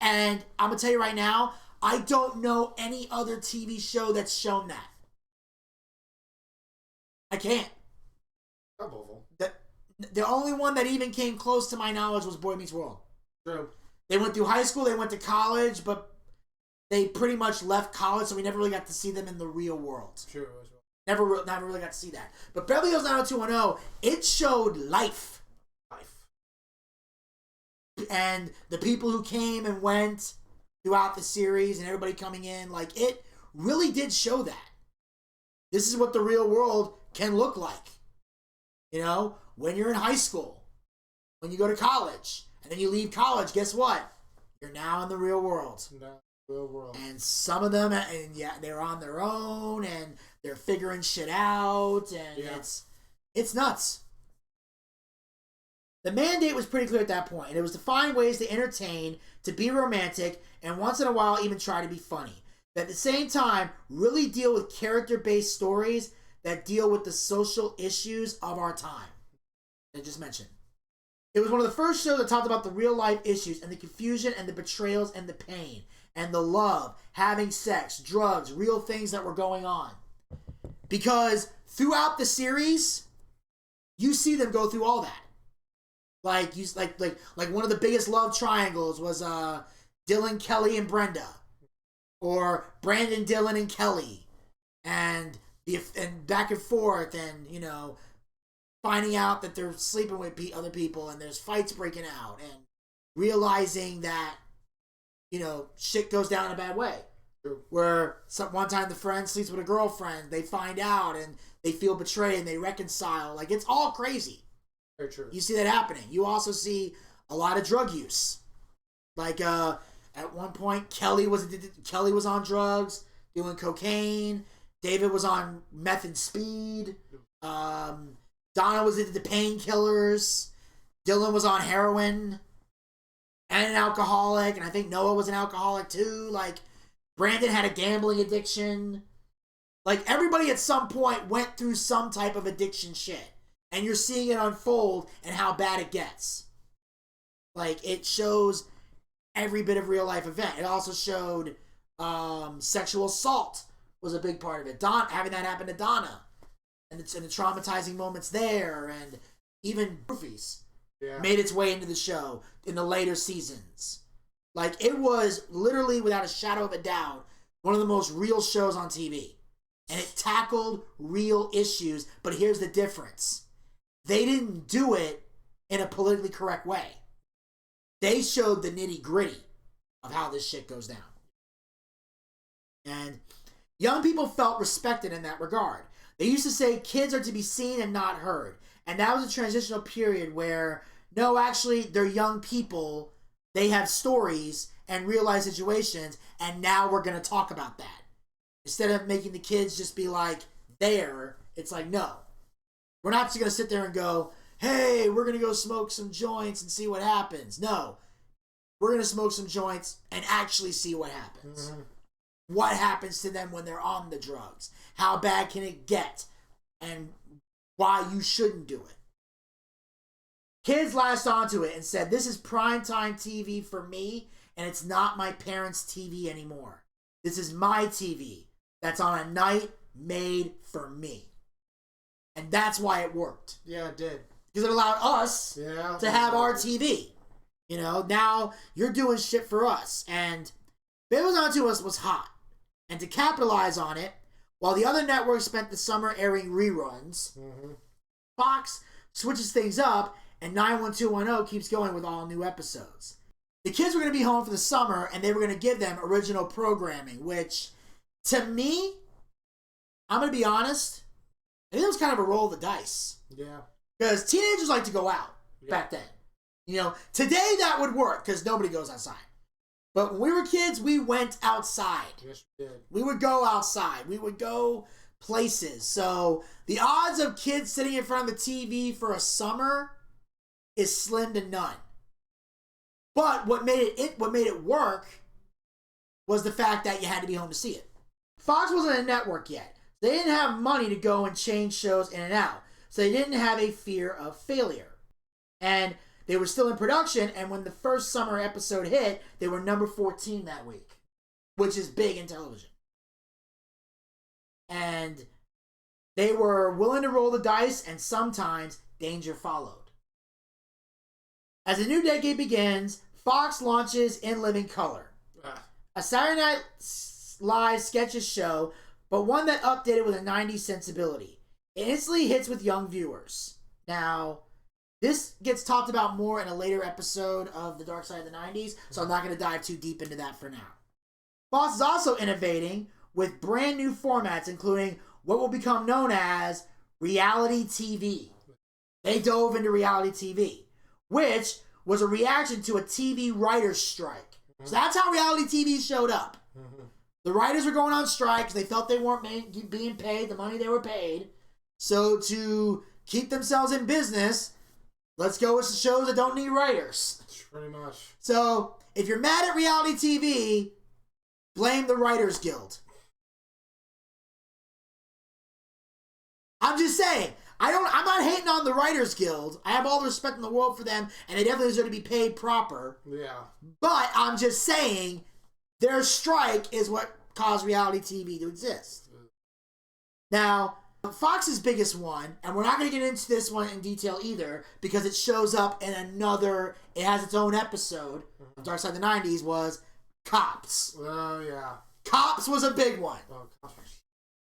Speaker 1: And I'm going to tell you right now, I don't know any other TV show that's shown that. I can't. The only one that even came close to my knowledge was Boy Meets World.
Speaker 2: True.
Speaker 1: They went through high school, they went to college, but they pretty much left college, so we never really got to see them in the real world.
Speaker 2: True.
Speaker 1: Never really got to see that. But Beverly Hills 90210, it showed life. And the people who came and went throughout the series and everybody coming in, like, it really did show that. This is what the real world can look like. You know, when you're in high school, when you go to college, And then you leave college, guess what? You're now in the real world.
Speaker 2: No, real world.
Speaker 1: And some of them, and yeah, they're on their own, and they're figuring shit out, and it's nuts. The mandate was pretty clear at that point, and it was to find ways to entertain, to be romantic, and once in a while even try to be funny. But at the same time, really deal with character-based stories that deal with the social issues of our time. I just mentioned. It was one of the first shows that talked about the real-life issues and the confusion and the betrayals and the pain and the love, having sex, drugs, real things that were going on. Because throughout the series, you see them go through all that. Like one of the biggest love triangles was Dylan, Kelly, and Brenda, or Brandon, Dylan, and Kelly, and back and forth, and finding out that they're sleeping with other people, and there's fights breaking out, and realizing that shit goes down in a bad way. Where one time the friend sleeps with a girlfriend, they find out, and they feel betrayed, and they reconcile. Like, it's all crazy.
Speaker 2: Very true.
Speaker 1: You see that happening. You also see a lot of drug use. Like, at one point, Kelly was on drugs, doing cocaine. David was on meth and speed. Donna was into the painkillers. Dylan was on heroin and an alcoholic. And I think Noah was an alcoholic too. Like, Brandon had a gambling addiction. Like, everybody at some point went through some type of addiction shit. And you're seeing it unfold and how bad it gets. Like, it shows every bit of real life event. It also showed sexual assault was a big part of it. Having that happen to Donna. And the traumatizing moments there. And even Roofies made its way into the show in the later seasons. Like, it was literally, without a shadow of a doubt, one of the most real shows on TV. And it tackled real issues. But here's the difference. They didn't do it in a politically correct way. They showed the nitty-gritty of how this shit goes down. And young people felt respected in that regard. They used to say kids are to be seen and not heard. And that was a transitional period where, no, actually, they're young people. They have stories and real-life situations, and now we're going to talk about that. Instead of making the kids just be like, there, it's like, no. We're not just going to sit there and go, hey, we're going to go smoke some joints and see what happens. No. We're going to smoke some joints and actually see what happens. Mm-hmm. What happens to them when they're on the drugs? How bad can it get? And why you shouldn't do it. Kids latched onto it and said, this is primetime TV for me, and it's not my parents' TV anymore. This is my TV that's on a night made for me. And that's why it worked.
Speaker 2: Yeah, it did.
Speaker 1: Because it allowed us to have our TV. Now you're doing shit for us. And Beverly Onto Us was hot. And to capitalize on it, while the other networks spent the summer airing reruns, Fox switches things up, and 91210 keeps going with all new episodes. The kids were going to be home for the summer, and they were going to give them original programming, which, to me, I'm going to be honest, I think it was kind of a roll of the dice. Yeah. Because teenagers like to go out back then. Today that would work because nobody goes outside. But when we were kids, we went outside.
Speaker 2: Yes, we did.
Speaker 1: We would go outside. We would go places. So the odds of kids sitting in front of the TV for a summer is slim to none. But what made it work was the fact that you had to be home to see it. Fox wasn't a network yet. They didn't have money to go and change shows in and out. So they didn't have a fear of failure. And they were still in production, and when the first summer episode hit, they were number 14 that week, which is big in television. And they were willing to roll the dice, and sometimes danger followed. As the new decade begins, Fox launches In Living Color, a Saturday Night Live sketches show, but one that updated with a 90s sensibility. It instantly hits with young viewers. Now, this gets talked about more in a later episode of the Darkside of the 90s, so I'm not going to dive too deep into that for now. Fox is also innovating with brand new formats, including what will become known as reality TV. They dove into reality TV, which was a reaction to a TV writer's strike. So that's how reality TV showed up. The writers were going on strike because they felt they weren't being paid the money they were paid. So to keep themselves in business, let's go with shows that don't need writers.
Speaker 2: Pretty much. So
Speaker 1: if you're mad at reality TV, blame the Writers Guild. I'm just saying. I'm not hating on the Writers Guild. I have all the respect in the world for them, and they definitely deserve to be paid proper.
Speaker 2: Yeah.
Speaker 1: But I'm just saying, their strike is what caused reality TV to exist. Now, Fox's biggest one, and we're not going to get into this one in detail either, because it shows up in it has its own episode of Darkside of the 90s, was Cops.
Speaker 2: Oh, yeah.
Speaker 1: Cops was a big one.
Speaker 2: Oh, Cops.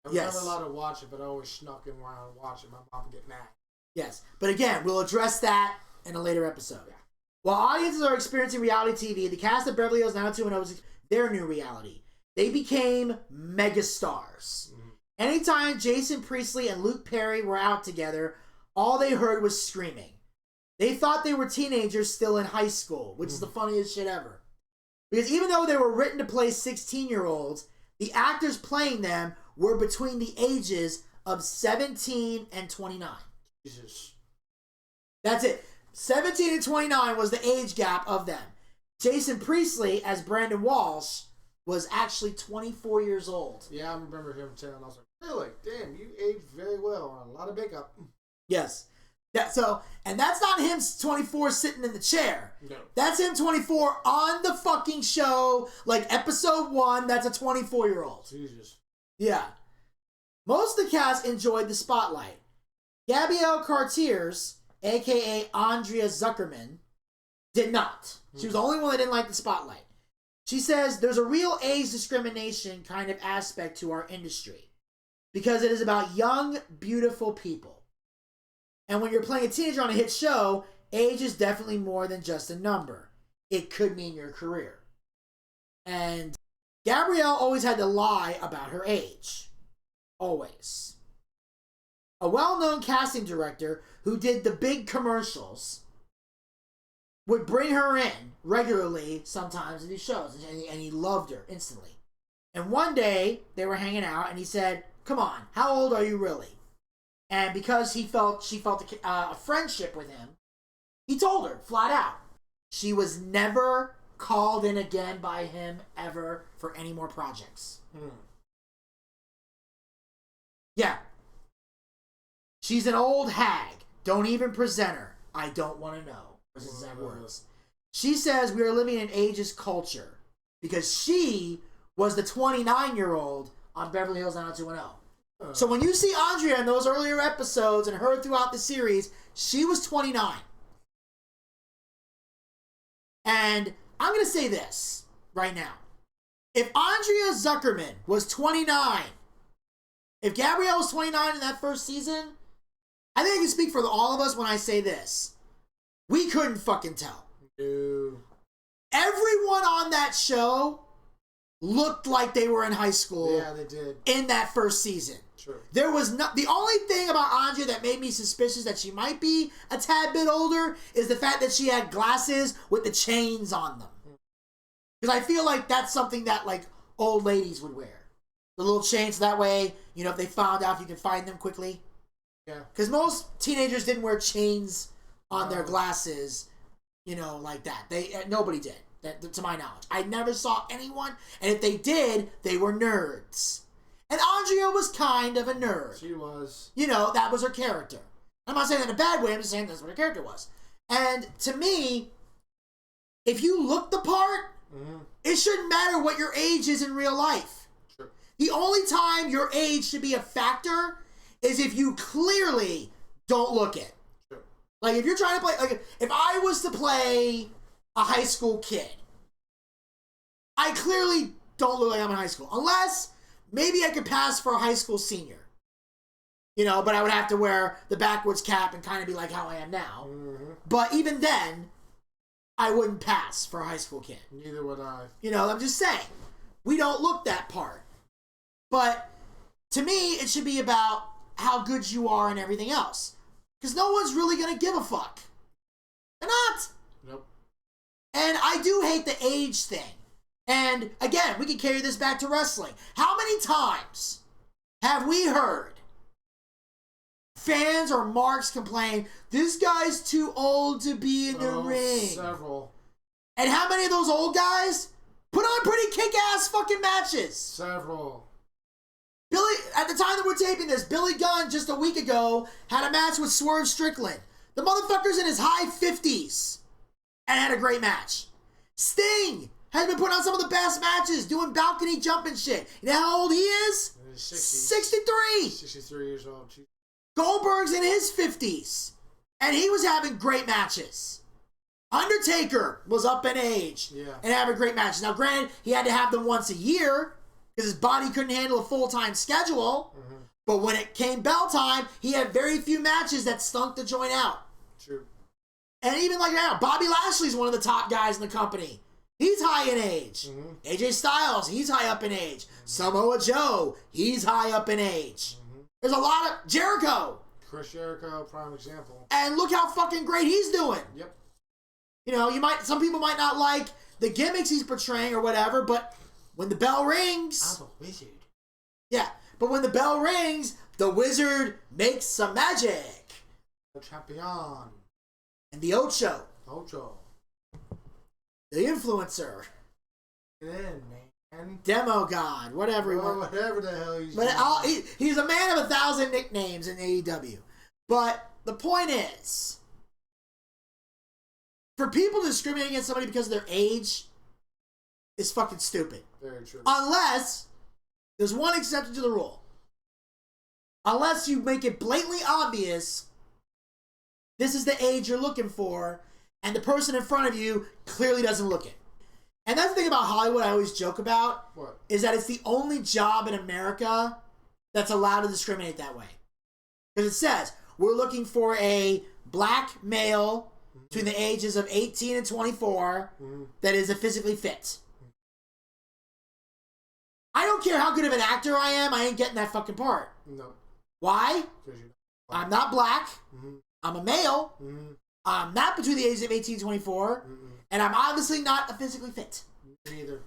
Speaker 2: I was never allowed to watch it, but I always snuck in while I would watch it. My mom would get mad.
Speaker 1: Yes. But again, we'll address that in a later episode. Yeah. While audiences are experiencing reality TV, the cast of Beverly Hills 90210 was their new reality. They became megastars. Anytime Jason Priestley and Luke Perry were out together, all they heard was screaming. They thought they were teenagers still in high school, which is the funniest shit ever. Because even though they were written to play 16-year-olds, the actors playing them were between the ages of 17 and 29.
Speaker 2: Jesus.
Speaker 1: That's it. 17 and 29 was the age gap of them. Jason Priestley, as Brandon Walsh, was actually 24 years old.
Speaker 2: Yeah, I remember him saying, I was like, really? Damn, you aged very well on a lot of makeup.
Speaker 1: Yes. And that's not him 24 sitting in the chair.
Speaker 2: No.
Speaker 1: That's him 24 on the fucking show, like episode 1, that's a 24-year-old.
Speaker 2: Jesus. Yeah.
Speaker 1: Most of the cast enjoyed the spotlight. Gabrielle Cartiers, a.k.a. Andrea Zuckerman, did not. She was the only one that didn't like the spotlight. She says there's a real age discrimination kind of aspect to our industry because it is about young, beautiful people. And when you're playing a teenager on a hit show, age is definitely more than just a number. It could mean your career. And Gabrielle always had to lie about her age. Always. A well-known casting director who did the big commercials would bring her in regularly sometimes in these shows, and he loved her instantly. And one day, they were hanging out, and he said, come on, how old are you really? And because she felt a friendship with him, he told her, flat out. She was never called in again by him ever for any more projects. Yeah. She's an old hag. Don't even present her. I don't want to know. Those exact words. She says we are living in ageist culture because she was the 29-year-old on Beverly Hills 90210. So when you see Andrea in those earlier episodes and her throughout the series, she was 29. And I'm going to say this right now. If Andrea Zuckerman was 29, if Gabrielle was 29 in that first season, I think I can speak for all of us when I say this. We couldn't fucking tell.
Speaker 2: No.
Speaker 1: Everyone on that show looked like they were in high school.
Speaker 2: Yeah, they did.
Speaker 1: In that first season.
Speaker 2: True.
Speaker 1: There was not the only thing about Andrea that made me suspicious that she might be a tad bit older is the fact that she had glasses with the chains on them. Because I feel like that's something that like old ladies would wear. The little chains, that way, you know, if they found out, you can find them quickly.
Speaker 2: Yeah. Because
Speaker 1: most teenagers didn't wear chains on their glasses, you know, like that. Nobody did, that, to my knowledge. I never saw anyone, and if they did, they were nerds. And Andrea was kind of a nerd.
Speaker 2: She was.
Speaker 1: You know, that was her character. I'm not saying that in a bad way, I'm just saying that's what her character was. And to me, if you look the part, it shouldn't matter what your age is in real life.
Speaker 2: Sure.
Speaker 1: The only time your age should be a factor is if you clearly don't look it.
Speaker 2: Sure.
Speaker 1: Like, if you're trying to play, like, if I was to play a high school kid, I clearly don't look like I'm in high school. Unless, maybe I could pass for a high school senior. You know, but I would have to wear the backwards cap and kind of be like how I am now. But even then, I wouldn't pass for a high school kid.
Speaker 2: Neither would I.
Speaker 1: You know, I'm just saying. We don't look that part. But, to me, it should be about how good you are and everything else. Because no one's really going to give a fuck. They're not.
Speaker 2: Nope.
Speaker 1: And I do hate the age thing. And again, we can carry this back to wrestling. How many times have we heard fans or marks complain, this guy's too old to be in the ring?
Speaker 2: Several.
Speaker 1: And how many of those old guys put on pretty kick-ass fucking matches?
Speaker 2: Several.
Speaker 1: Billy, at the time that we're taping this, Billy Gunn just a week ago had a match with Swerve Strickland. The motherfucker's in his high 50s and had a great match. Sting has been putting on some of the best matches, doing balcony jumping shit. You know how old he is? 63.
Speaker 2: 63 years old.
Speaker 1: Goldberg's in his 50s, and he was having great matches. Undertaker was up in age and having great matches. Now, granted, he had to have them once a year because his body couldn't handle a full-time schedule. Mm-hmm. But when it came bell time, he had very few matches that stunk the joint out.
Speaker 2: True.
Speaker 1: And even like now, Bobby Lashley's one of the top guys in the company. He's high in age. Mm-hmm. AJ Styles, he's high up in age. Mm-hmm. Samoa Joe, he's high up in age. Mm-hmm. There's a lot of Jericho.
Speaker 2: Chris Jericho, prime example.
Speaker 1: And look how fucking great he's doing.
Speaker 2: Yep.
Speaker 1: You know, some people might not like the gimmicks he's portraying or whatever, but when the bell rings...
Speaker 2: I'm a wizard.
Speaker 1: Yeah, but when the bell rings, the wizard makes some magic.
Speaker 2: The champion.
Speaker 1: And the Ocho. The influencer.
Speaker 2: Get in, man.
Speaker 1: Demo God. Whatever he wants.
Speaker 2: Whatever the hell he's
Speaker 1: doing.
Speaker 2: But
Speaker 1: he's a man of 1,000 nicknames in AEW. But the point is, for people to discriminate against somebody because of their age is fucking stupid.
Speaker 2: Very true.
Speaker 1: Unless there's one exception to the rule. Unless you make it blatantly obvious this is the age you're looking for, and the person in front of you clearly doesn't look it. And that's the thing about Hollywood I always joke about.
Speaker 2: What?
Speaker 1: Is that it's the only job in America that's allowed to discriminate that way. Because it says, we're looking for a black male between the ages of 18 and 24 that is physically fit. I don't care how good of an actor I am, I ain't getting that fucking part.
Speaker 2: No.
Speaker 1: Why? I'm not black. Mm-hmm. I'm a male.
Speaker 2: Mm-hmm.
Speaker 1: I'm not between the ages of 18 and 24. Mm-hmm. And I'm obviously not physically fit.
Speaker 2: Neither.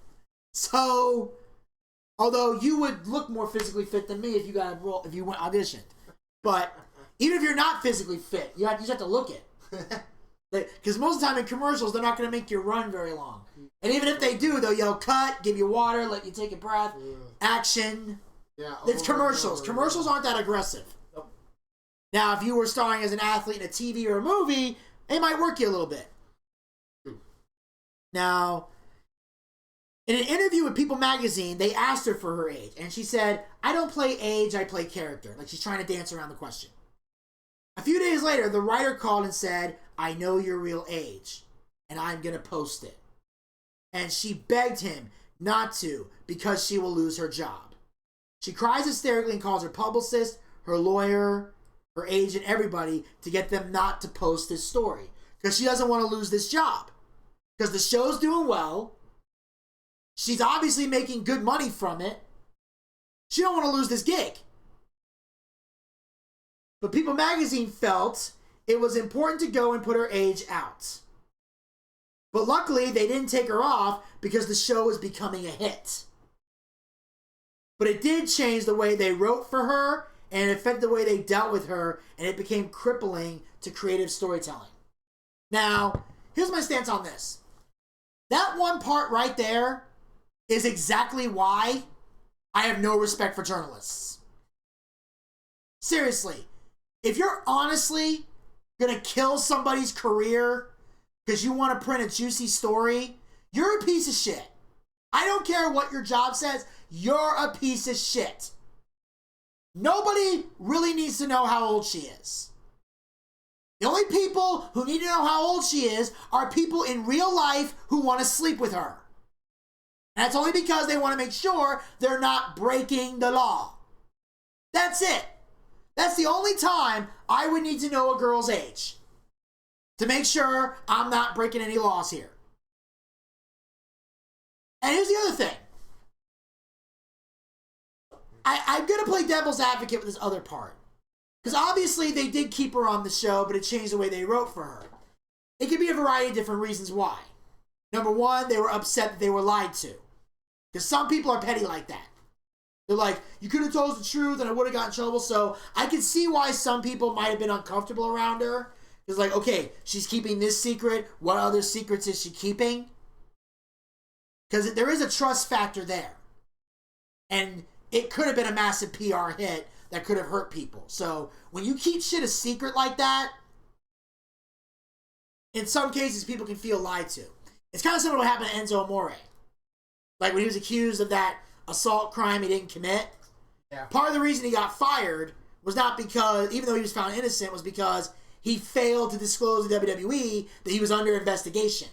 Speaker 1: So, although you would look more physically fit than me if you got a role, if you went auditioned. But even if you're not physically fit, you just have to look it. Because most of the time in commercials, they're not going to make you run very long. And even if they do, they'll yell cut, give you water, let you take a breath, action.
Speaker 2: Yeah,
Speaker 1: it's commercials. Commercials aren't that aggressive.
Speaker 2: Nope.
Speaker 1: Now, if you were starring as an athlete in a TV or a movie, it might work you a little bit. Now, in an interview with People Magazine, they asked her for her age. And she said, I don't play age, I play character. Like she's trying to dance around the question. A few days later, the writer called and said, I know your real age, and I'm going to post it. And she begged him not to because she will lose her job. She cries hysterically and calls her publicist, her lawyer, her agent, everybody to get them not to post this story because she doesn't want to lose this job because the show's doing well. She's obviously making good money from it. She don't want to lose this gig. But People Magazine felt it was important to go and put her age out. But luckily, they didn't take her off because the show was becoming a hit. But it did change the way they wrote for her, and it affected the way they dealt with her, and it became crippling to creative storytelling. Now, here's my stance on this. That one part right there is exactly why I have no respect for journalists. Seriously, if you're honestly gonna kill somebody's career because you want to print a juicy story, you're a piece of shit. I don't care what your job says, you're a piece of shit. Nobody really needs to know how old she is. The only people who need to know how old she is are people in real life who want to sleep with her. And that's only because they want to make sure they're not breaking the law. That's it. That's the only time I would need to know a girl's age. To make sure I'm not breaking any laws here. And here's the other thing. I'm going to play devil's advocate with this other part. Because obviously they did keep her on the show, but it changed the way they wrote for her. It could be a variety of different reasons why. Number one, they were upset that they were lied to. Because some people are petty like that. They're like, you could have told us the truth and I would have got in trouble. So I can see why some people might have been uncomfortable around her. It's like, okay, she's keeping this secret. What other secrets is she keeping? Because there is a trust factor there. And it could have been a massive PR hit that could have hurt people. So when you keep shit a secret like that, in some cases, people can feel lied to. It's kind of similar to what happened to Enzo Amore. Like when he was accused of that assault crime he didn't commit.
Speaker 2: Yeah.
Speaker 1: Part of the reason he got fired was not because, even though he was found innocent, was because he failed to disclose to WWE that he was under investigation.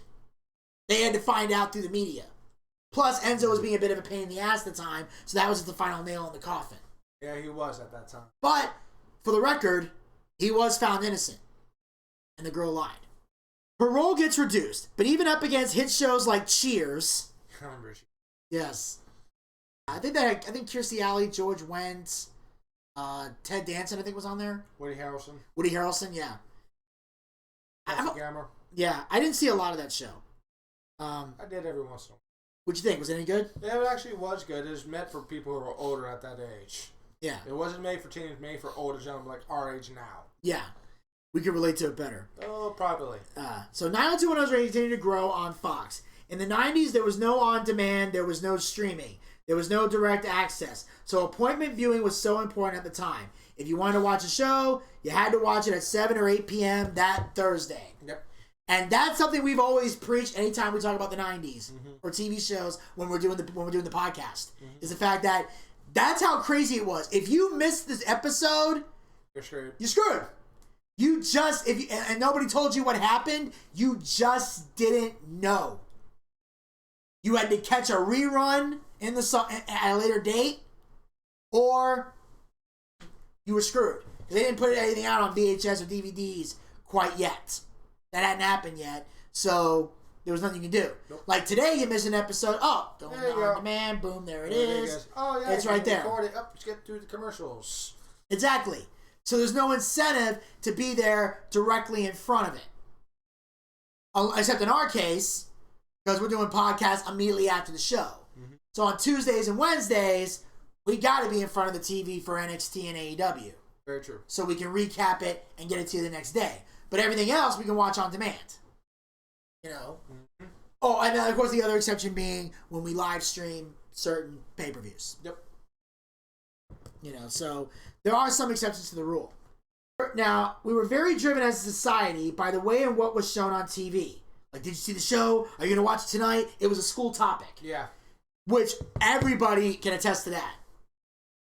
Speaker 1: They had to find out through the media. Plus, Enzo was being a bit of a pain in the ass at the time, so that was just the final nail in the coffin.
Speaker 2: Yeah, he was at that time.
Speaker 1: But, for the record, he was found innocent. And the girl lied. Her role gets reduced, but even up against hit shows like Cheers.
Speaker 2: I remember.
Speaker 1: Yes. I think Kirstie Alley, George Wendt, Ted Danson, I think was on there.
Speaker 2: Woody Harrelson.
Speaker 1: Woody Harrelson, yeah.
Speaker 2: Gamma.
Speaker 1: Yeah, I didn't see a lot of that show.
Speaker 2: I did every once in a while.
Speaker 1: What'd you think? Was it any good?
Speaker 2: Yeah, it actually was good. It was meant for people who were older at that age.
Speaker 1: Yeah.
Speaker 2: It wasn't made for teens, made for older gentlemen like our age now.
Speaker 1: Yeah. We could relate to it better.
Speaker 2: Oh, probably.
Speaker 1: So 90210 is continuing to grow on Fox. In the 90s, there was no on-demand, there was no streaming. There was no direct access. So appointment viewing was so important at the time. If you wanted to watch a show, you had to watch it at 7 or 8 p.m. that Thursday.
Speaker 2: Yep.
Speaker 1: And that's something we've always preached anytime we talk about the 90s or TV shows when we're doing the podcast. Is the fact that that's how crazy it was. If you missed this episode,
Speaker 2: you're screwed.
Speaker 1: You're screwed. You just and nobody told you what happened, you just didn't know. You had to catch a rerun at a later date, or you were screwed. They didn't put anything out on VHS or DVDs quite yet. That hadn't happened yet, so there was nothing you can do. Nope. Like today, you miss an episode. Oh, going on demand. Boom, there it is.
Speaker 2: Oh yeah,
Speaker 1: it's right there.
Speaker 2: Let's get through the commercials.
Speaker 1: Exactly. So there's no incentive to be there directly in front of it. Except in our case, because we're doing podcasts immediately after the show. So on Tuesdays and Wednesdays, we got to be in front of the TV for NXT and AEW.
Speaker 2: Very true. So
Speaker 1: we can recap it and get it to you the next day. But everything else we can watch on demand. You know? Oh, and then of course the other exception being when we live stream certain pay-per-views.
Speaker 2: Yep.
Speaker 1: You know, so there are some exceptions to the rule. Now, we were very driven as a society by the way and what was shown on TV. Like, did you see the show? Are you going to watch it tonight? It was a school topic.
Speaker 2: Yeah.
Speaker 1: Which everybody can attest to that.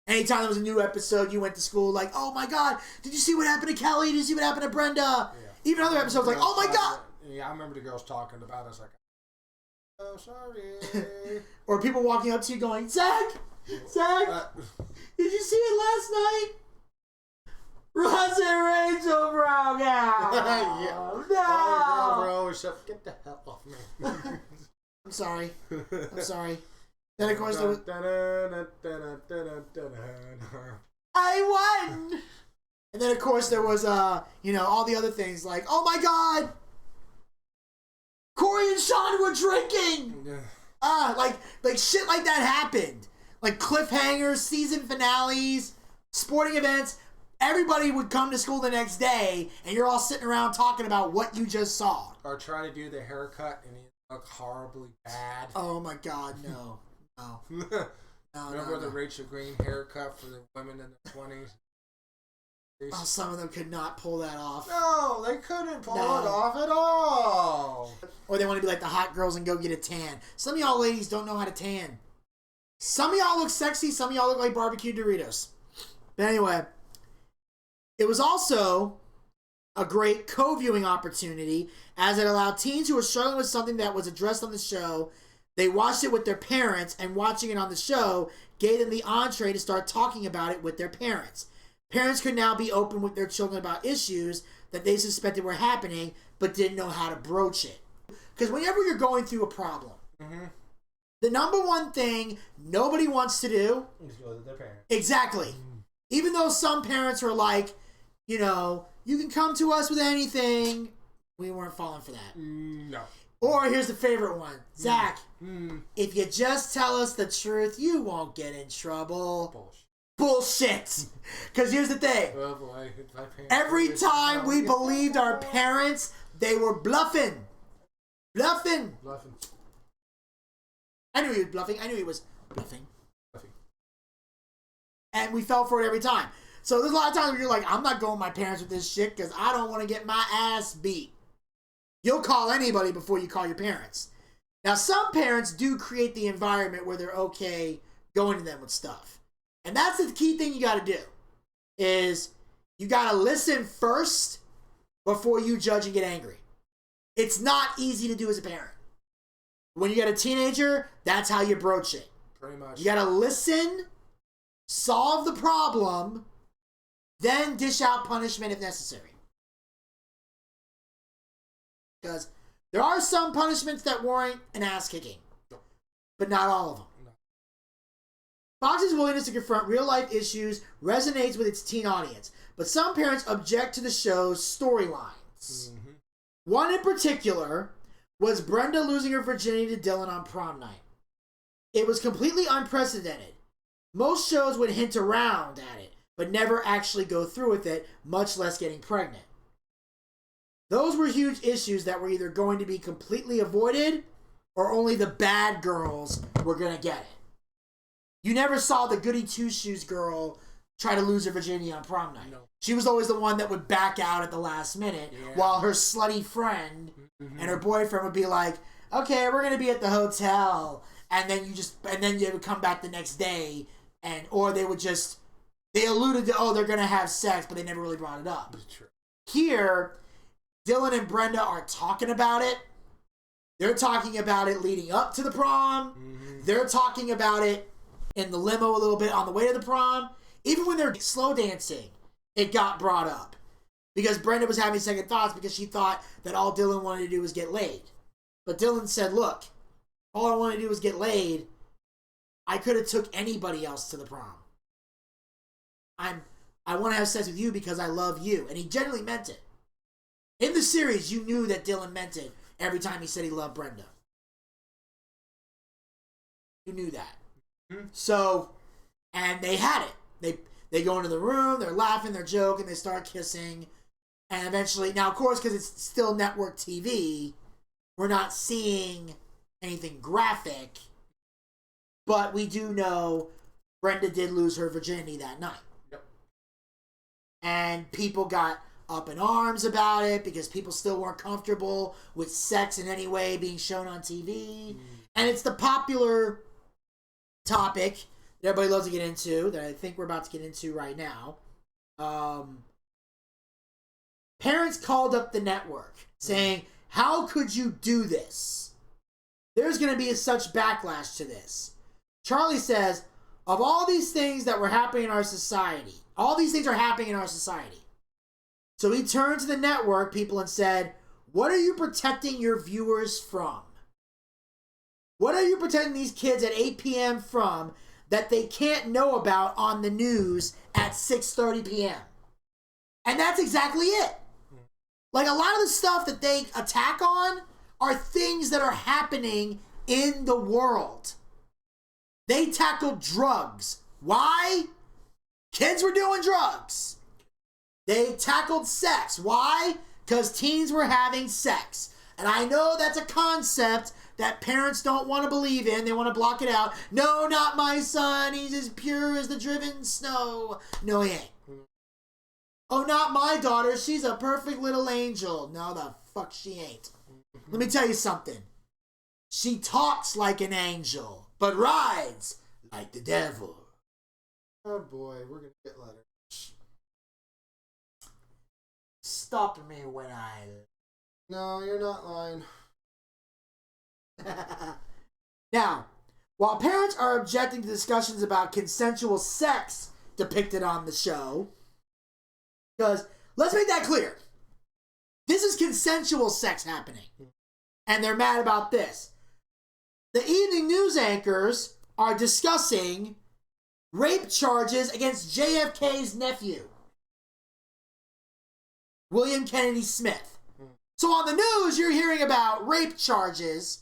Speaker 1: Anytime there was a new episode, you went to school like, oh my God, did you see what happened to Kelly? Did you see what happened to Brenda? Yeah. Even other episodes like, oh my God.
Speaker 2: Yeah, I remember the girls talking about us like, oh, sorry.
Speaker 1: Or people walking up to you going, Zach, did you see it last night? Russ and Rachel broke out.
Speaker 2: Yeah.
Speaker 1: No.
Speaker 2: Oh, girl, always said, get the hell off me.
Speaker 1: I'm sorry. Then of course there was, I won. And then of course there was all the other things like, oh my God, Corey and Sean were drinking. Like shit like that happened. Like cliffhangers, season finales, sporting events. Everybody would come to school the next day, and you're all sitting around talking about what you just saw.
Speaker 2: Or try to do the haircut, and you look horribly bad.
Speaker 1: Oh my God, no.
Speaker 2: Remember the Rachel Green haircut for the women in the 20s?
Speaker 1: Oh, some of them could not pull that off.
Speaker 2: No, they couldn't pull it off at all.
Speaker 1: Or they want to be like the hot girls and go get a tan. Some of y'all ladies don't know how to tan. Some of y'all look sexy, some of y'all look like barbecue Doritos. But anyway, it was also a great co-viewing opportunity as it allowed teens who were struggling with something that was addressed on the show. They watched it with their parents, and watching it on the show gave them the entree to start talking about it with their parents. Parents could now be open with their children about issues that they suspected were happening but didn't know how to broach it. Because whenever you're going through a problem, the number one thing nobody wants to do
Speaker 2: is go to their parents.
Speaker 1: Exactly. Even though some parents are like, you can come to us with anything, we weren't falling for that.
Speaker 2: No.
Speaker 1: Or here's the favorite one. Zach, if you just tell us the truth, you won't get in trouble. Bullshit. Because here's the thing.
Speaker 2: Oh boy.
Speaker 1: Every time we believed our parents, they were bluffing. Bluffing. I knew he was bluffing. And we fell for it every time. So there's a lot of times where you're like, I'm not going with my parents with this shit because I don't want to get my ass beat. You'll call anybody before you call your parents. Now, some parents do create the environment where they're okay going to them with stuff. And that's the key thing you got to do, is you got to listen first before you judge and get angry. It's not easy to do as a parent. When you got a teenager, that's how you broach it.
Speaker 2: Pretty much. You
Speaker 1: got to listen, solve the problem, then dish out punishment if necessary. Because there are some punishments that warrant an ass kicking, but not all of them. Fox's willingness to confront real-life issues resonates with its teen audience, but some parents object to the show's storylines. One in particular was Brenda losing her virginity to Dylan on prom night. It was completely unprecedented. Most shows would hint around at it, but never actually go through with it, much less getting pregnant. Those were huge issues that were either going to be completely avoided or only the bad girls were going to get it. You never saw the goody two-shoes girl try to lose her virginity on prom night. No. She was always the one that would back out at the last minute, while her slutty friend and her boyfriend would be like, okay, we're going to be at the hotel. And then they would come back the next day, or they alluded to, they're going to have sex, but they never really brought it up. True. Here, Dylan and Brenda are talking about it. They're talking about it leading up to the prom. They're talking about it in the limo a little bit on the way to the prom. Even when they're slow dancing, it got brought up. Because Brenda was having second thoughts because she thought that all Dylan wanted to do was get laid. But Dylan said, look, all I wanted to do was get laid. I could have took anybody else to the prom. I want to have sex with you because I love you. And he genuinely meant it. In the series, you knew that Dylan meant it every time he said he loved Brenda. You knew that. So, and they had it. They go into the room, they're laughing, they're joking, they start kissing. And eventually, now of course, because it's still network TV, we're not seeing anything graphic. But we do know Brenda did lose her virginity that night. Yep. And people got up in arms about it because people still weren't comfortable with sex in any way being shown on TV. And it's the popular topic that everybody loves to get into, that I think we're about to get into right now. Parents called up the network saying, how could you do this? There's going to be such backlash to this. Charlie says, of all these things that were happening in our society, all these things are happening in our society. So he turned to the network people and said, what are you protecting your viewers from? What are you protecting these kids at 8 p.m. from that they can't know about on the news at 6:30 p.m.? And that's exactly it. Like, a lot of the stuff that they attack on are things that are happening in the world. They tackled drugs. Why? Kids were doing drugs. They tackled sex. Why? Because teens were having sex. And I know that's a concept that parents don't want to believe in. They want to block it out. No, not my son. He's as pure as the driven snow. No, he ain't. Oh, not my daughter. She's a perfect little angel. No, the fuck she ain't. Let me tell you something. She talks like an angel, but rides like the devil.
Speaker 2: Oh boy, we're going to get letters.
Speaker 1: Stop me when I...
Speaker 2: No, you're not lying.
Speaker 1: Now, while parents are objecting to discussions about consensual sex depicted on the show, because let's make that clear. This is consensual sex happening. And they're mad about this. The evening news anchors are discussing rape charges against JFK's nephew, William Kennedy Smith. So on the news, you're hearing about rape charges.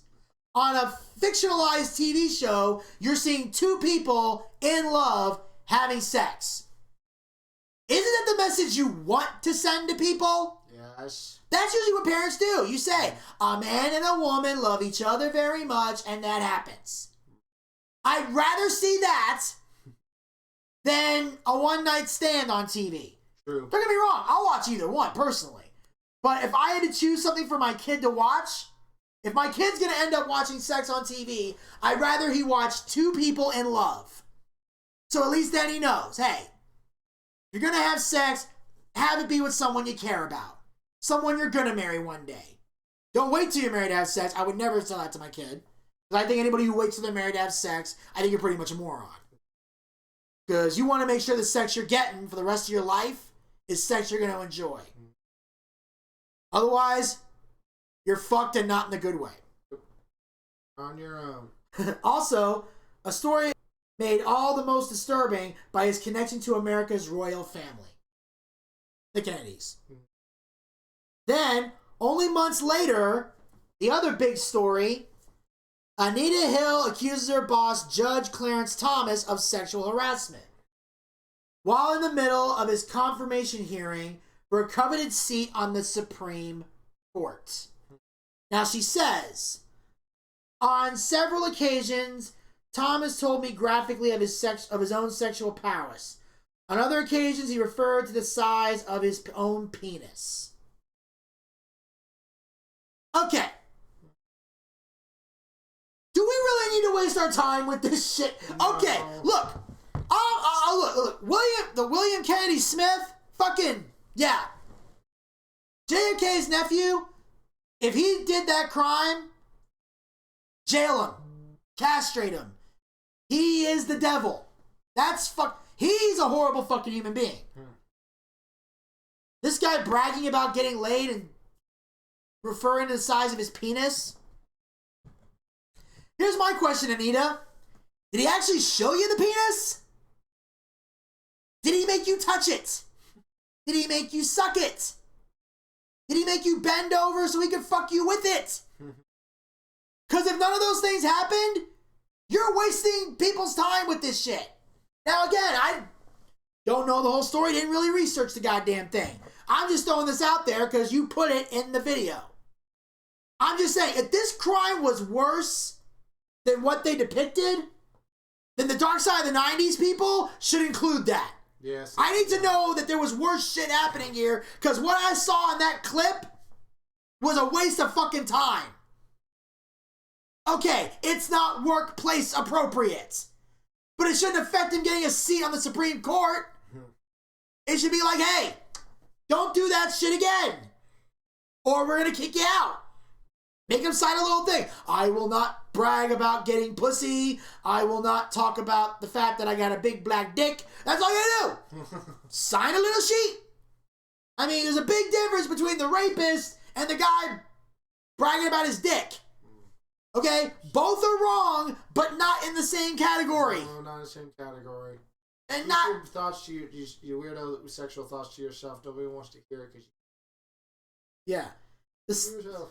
Speaker 1: On a fictionalized TV show, you're seeing two people in love having sex. Isn't that the message you want to send to people?
Speaker 2: Yes.
Speaker 1: That's usually what parents do. You say, a man and a woman love each other very much, and that happens. I'd rather see that than a one-night stand on TV.
Speaker 2: True.
Speaker 1: Don't get me wrong, I'll watch either one, personally. But if I had to choose something for my kid to watch, if my kid's going to end up watching sex on TV, I'd rather he watch two people in love. So at least then he knows, hey, if you're going to have sex, have it be with someone you care about. Someone you're going to marry one day. Don't wait till you're married to have sex. I would never tell that to my kid. Because I think anybody who waits till they're married to have sex, I think you're pretty much a moron. Because you want to make sure the sex you're getting for the rest of your life is sex you're going to enjoy. Otherwise, you're fucked and not in the good way.
Speaker 2: On your own.
Speaker 1: Also, a story made all the most disturbing by his connection to America's royal family. The Kennedys. Then, only months later, the other big story, Anita Hill accuses her boss, Judge Clarence Thomas, of sexual harassment. While in the middle of his confirmation hearing for a coveted seat on the Supreme Court. Now she says, on several occasions, Thomas told me graphically of his own sexual prowess. On other occasions, he referred to the size of his own penis. Okay. Do we really need to waste our time with this shit? Okay, look. Look. William Kennedy Smith, fucking, yeah. JFK's nephew, if he did that crime, jail him. Castrate him. He is the devil. He's a horrible fucking human being. This guy bragging about getting laid and referring to the size of his penis. Here's my question, Anita. Did he actually show you the penis? Did he make you touch it? Did he make you suck it? Did he make you bend over so he could fuck you with it? Because if none of those things happened, you're wasting people's time with this shit. Now again, I don't know the whole story, didn't really research the goddamn thing. I'm just throwing this out there because you put it in the video. I'm just saying, if this crime was worse than what they depicted, then the Darkside of the 90's people should include that.
Speaker 2: Yes.
Speaker 1: I need to know that there was worse shit happening here, because what I saw in that clip was a waste of fucking time. Okay, it's not workplace appropriate, but it shouldn't affect him getting a seat on the Supreme Court. It should be like, hey, don't do that shit again, or we're gonna kick you out. Make him sign a little thing. I will not brag about getting pussy. I will not talk about the fact that I got a big black dick. That's all you do. Sign a little sheet. I mean, there's a big difference between the rapist and the guy bragging about his dick. Okay? Both are wrong, but not in the same category.
Speaker 2: No, not in the same category.
Speaker 1: And
Speaker 2: you
Speaker 1: not...
Speaker 2: thoughts to your weirdo sexual thoughts to yourself. Nobody wants to hear it.
Speaker 1: Yeah. So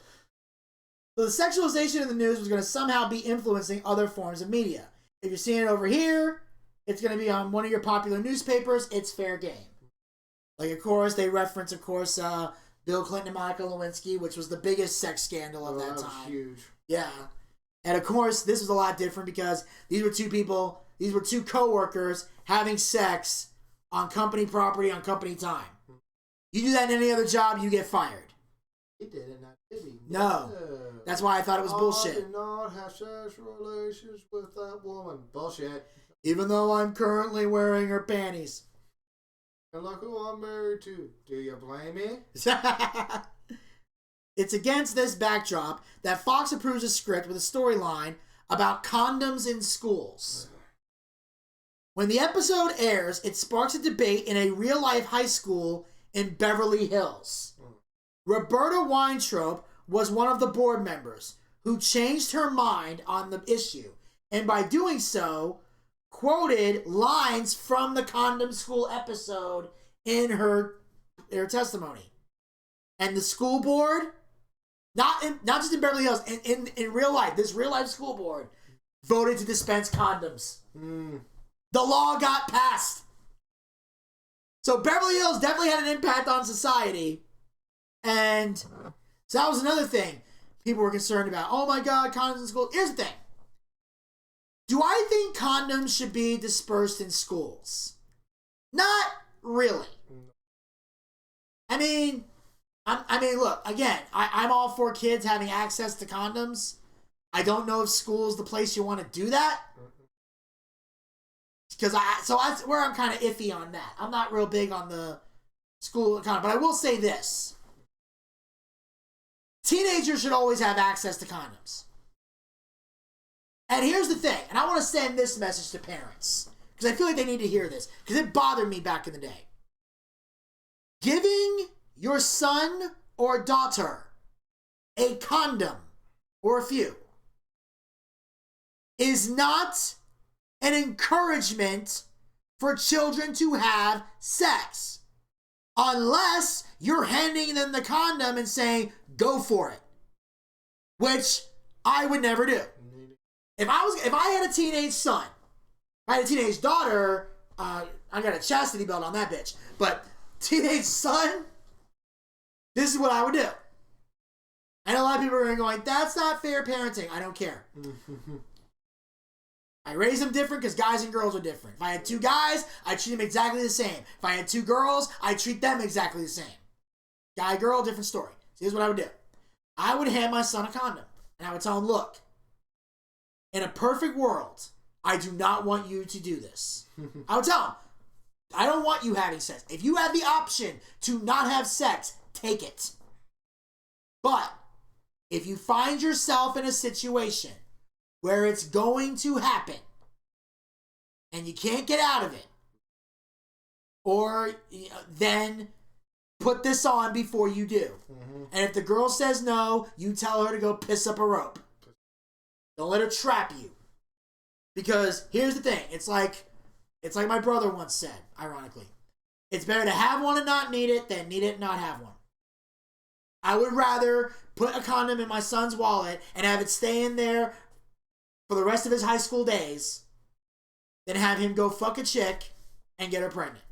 Speaker 1: the sexualization in the news was going to somehow be influencing other forms of media. If you're seeing it over here, it's going to be on one of your popular newspapers. It's fair game. Like, of course, they reference, Bill Clinton and Monica Lewinsky, which was the biggest sex scandal of that time.
Speaker 2: Was huge.
Speaker 1: Yeah. And, of course, this was a lot different because these were two co-workers having sex on company property on company time. You do that in any other job, you get fired.
Speaker 2: He did it, not did he?
Speaker 1: No. That's why I thought it was bullshit.
Speaker 2: I did not have sexual relations with that woman. Bullshit.
Speaker 1: Even though I'm currently wearing her panties.
Speaker 2: And look who I'm married to. Do you blame me?
Speaker 1: It's against this backdrop that Fox approves a script with a storyline about condoms in schools. When the episode airs, it sparks a debate in a real-life high school in Beverly Hills. Roberta Weintraub was one of the board members who changed her mind on the issue, and by doing so, quoted lines from the Condom School episode in her testimony. And the school board not just in Beverly Hills, in real life, this real life school board voted to dispense condoms. The law got passed. So Beverly Hills definitely had an impact on society. And so that was another thing people were concerned about. Oh my God, condoms in school. Here's the thing. Do I think condoms should be dispersed in schools? Not really. I mean, look, again, I'm all for kids having access to condoms. I don't know if school's the place you want to do that. So that's where I'm kind of iffy on that. I'm not real big on the school condom, but I will say this. Teenagers should always have access to condoms. And here's the thing, and I want to send this message to parents, because I feel like they need to hear this, because it bothered me back in the day. Giving your son or daughter a condom, or a few, is not an encouragement for children to have sex. Unless you're handing them the condom and saying, go for it. Which I would never do. If I had a teenage son, if I had a teenage daughter, I got a chastity belt on that bitch. But teenage son, this is what I would do. I know a lot of people are going, that's not fair parenting. I don't care. I raise them different because guys and girls are different. If I had two guys, I treat them exactly the same. If I had two girls, I treat them exactly the same. Guy, girl, different story. So here's what I would do. I would hand my son a condom. And I would tell him, look, in a perfect world, I do not want you to do this. I would tell him, I don't want you having sex. If you have the option to not have sex, take it. But if you find yourself in a situation where it's going to happen and you can't get out of it, or then put this on before you do. And if the girl says no, you tell her to go piss up a rope. Don't let her trap you. Because here's the thing. It's like my brother once said, ironically. It's better to have one and not need it than need it and not have one. I would rather put a condom in my son's wallet and have it stay in there for the rest of his high school days than have him go fuck a chick and get her pregnant.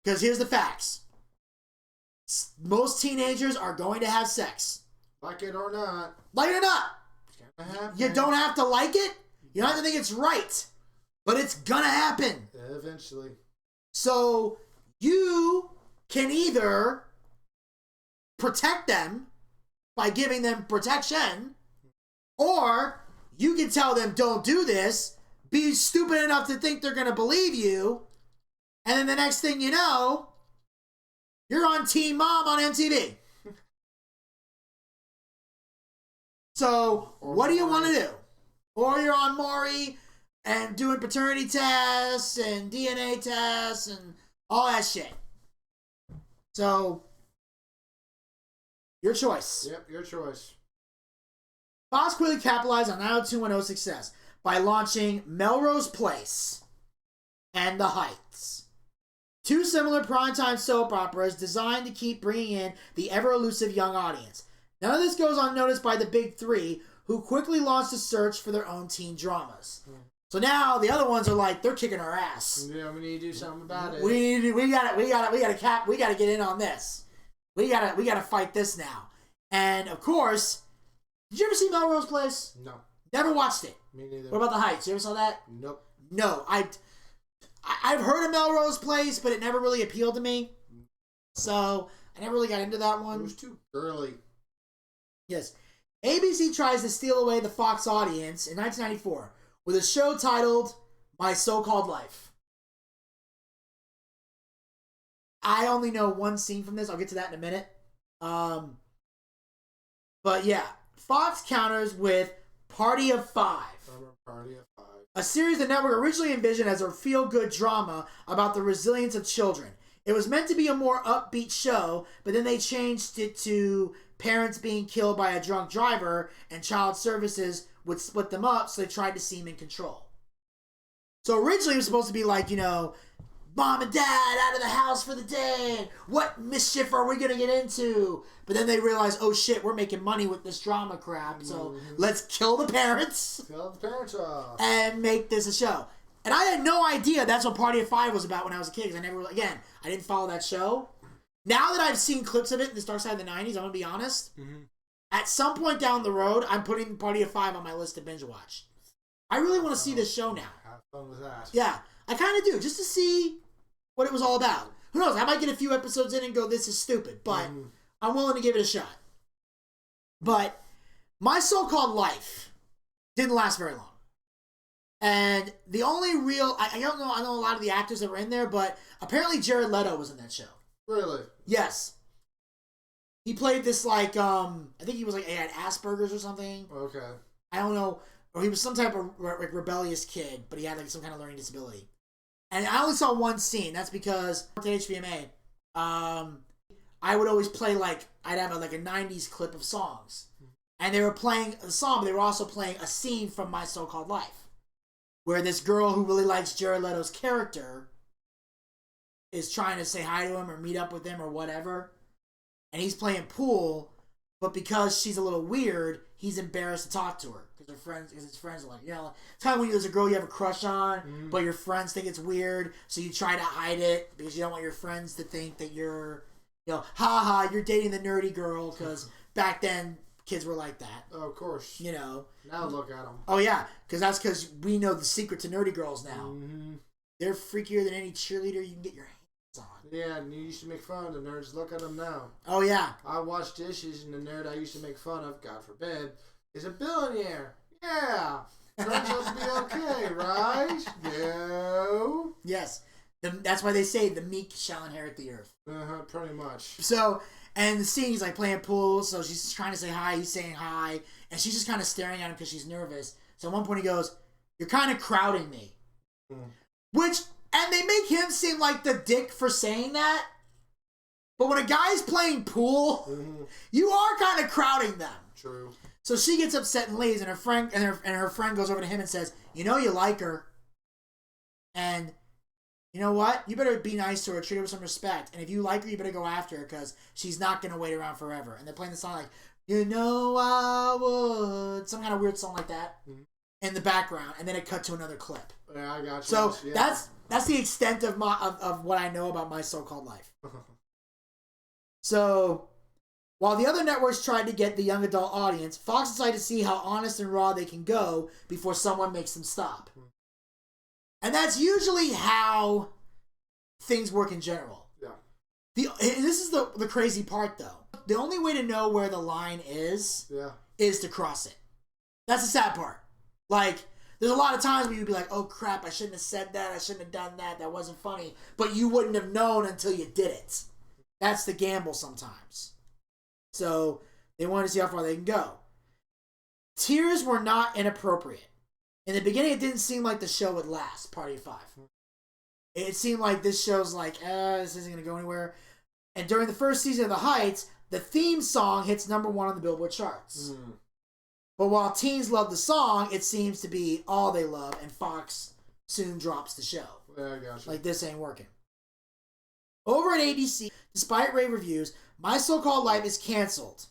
Speaker 1: Because here's the facts. Most teenagers are going to have sex.
Speaker 2: Like it or not.
Speaker 1: Like it or not. You don't have to like it. You don't have to think it's right. But it's gonna happen.
Speaker 2: Eventually.
Speaker 1: So you can either protect them by giving them protection, or you can tell them don't do this, be stupid enough to think they're gonna believe you, and then the next thing you know, you're on Teen Mom on MTV. So, what do you want to do? Or you're on Maury and doing paternity tests and DNA tests and all that shit. So, your choice.
Speaker 2: Yep, your choice.
Speaker 1: Fox quickly capitalized on 90210's success by launching Melrose Place and The Heights. Two similar primetime soap operas designed to keep bringing in the ever-elusive young audience. None of this goes unnoticed by the big three, who quickly launched a search for their own teen dramas. So now the other ones are like, they're kicking our ass.
Speaker 2: Yeah, we need to do something about it.
Speaker 1: We gotta get in on this. We gotta fight this now. And of course, did you ever see Melrose Place?
Speaker 2: No.
Speaker 1: Never watched it.
Speaker 2: Me neither.
Speaker 1: What about The Heights? You ever saw that?
Speaker 2: Nope.
Speaker 1: No, I've heard of Melrose Place, but it never really appealed to me. So I never really got into that one.
Speaker 2: It was too early.
Speaker 1: Yes. ABC tries to steal away the Fox audience in 1994 with a show titled My So-Called Life. I only know one scene from this. I'll get to that in a minute. But yeah, Fox counters with Party of Five.
Speaker 2: Party of Five.
Speaker 1: A series the network originally envisioned as a feel-good drama about the resilience of children. It was meant to be a more upbeat show, but then they changed it to parents being killed by a drunk driver, and child services would split them up, so they tried to seem in control. So originally it was supposed to be like, Mom and Dad out of the house for the day, and what mischief are we gonna get into? But then they realize, oh shit, we're making money with this drama crap, so let's kill the parents.
Speaker 2: Kill the parents off.
Speaker 1: And make this a show. And I had no idea that's what Party of Five was about when I was a kid, because I didn't follow that show. Now that I've seen clips of it in this Darkside of the 90s, I'm gonna be honest, at some point down the road, I'm putting Party of Five on my list to binge watch. I really want to see this show now.
Speaker 2: Have fun with that.
Speaker 1: Yeah, I kind of do, just to see what it was all about. Who knows, I might get a few episodes in and go, this is stupid, but I'm willing to give it a shot. But My So-Called Life didn't last very long. And the only real, I don't know, I know a lot of the actors that were in there, but apparently Jared Leto was in that show.
Speaker 2: Really?
Speaker 1: Yes. He played this I think he was he had Asperger's or something.
Speaker 2: Okay.
Speaker 1: I don't know. Or he was some type of rebellious kid, but he had some kind of learning disability. And I only saw one scene. That's because at HVMA, I would always play I'd have a 90s clip of songs. And they were playing a song, but they were also playing a scene from My So-Called Life. Where this girl who really likes Jared Leto's character is trying to say hi to him or meet up with him or whatever. And he's playing pool, but because she's a little weird, he's embarrassed to talk to her. Because his friends are like, it's kind of when there's a girl you have a crush on, but your friends think it's weird, so you try to hide it because you don't want your friends to think that you're, you're dating the nerdy girl, because back then, kids were like that.
Speaker 2: Oh, of course.
Speaker 1: Now
Speaker 2: look at them.
Speaker 1: Oh, yeah, because we know the secret to nerdy girls now. They're freakier than any cheerleader you can get your hands on.
Speaker 2: Yeah, and you used to make fun of the nerds. Look at them now.
Speaker 1: Oh, yeah.
Speaker 2: I wash dishes, and the nerd I used to make fun of, God forbid, is a billionaire. Yeah. Turns out to be okay, right? No.
Speaker 1: Yes. That's why they say the meek shall inherit the earth.
Speaker 2: Pretty much.
Speaker 1: So, and the scene, he's playing pool, so she's trying to say hi, he's saying hi, and she's just kind of staring at him because she's nervous. So at one point he goes, "You're kind of crowding me." And they make him seem like the dick for saying that. But when a guy's playing pool, you are kind of crowding them.
Speaker 2: True.
Speaker 1: So she gets upset and leaves, and her friend goes over to him and says, "You know you like her. And you know what? You better be nice to her, treat her with some respect. And if you like her, you better go after her, because she's not going to wait around forever." And they're playing the song "You Know I Would," some kind of weird song like that in the background, and then it cut to another clip.
Speaker 2: Yeah, I got you.
Speaker 1: So that's the extent of what I know about My So-Called Life. So while the other networks tried to get the young adult audience, Fox decided to see how honest and raw they can go before someone makes them stop. And that's usually how things work in general. Yeah. This is the crazy part, though. The only way to know where the line is to cross it. That's the sad part. There's a lot of times where you'd be like, "Oh crap, I shouldn't have said that, I shouldn't have done that, that wasn't funny." But you wouldn't have known until you did it. That's the gamble sometimes. So they wanted to see how far they can go. Tears were not inappropriate. In the beginning, it didn't seem like the show would last, Party of Five. It seemed like this show's this isn't going to go anywhere. And during the first season of The Heights, the theme song hits #1 on the Billboard charts. But while teens love the song, it seems to be all they love, and Fox soon drops the show.
Speaker 2: Yeah, I got you.
Speaker 1: This ain't working. Over at ABC, despite rave reviews, My So-Called Life is canceled,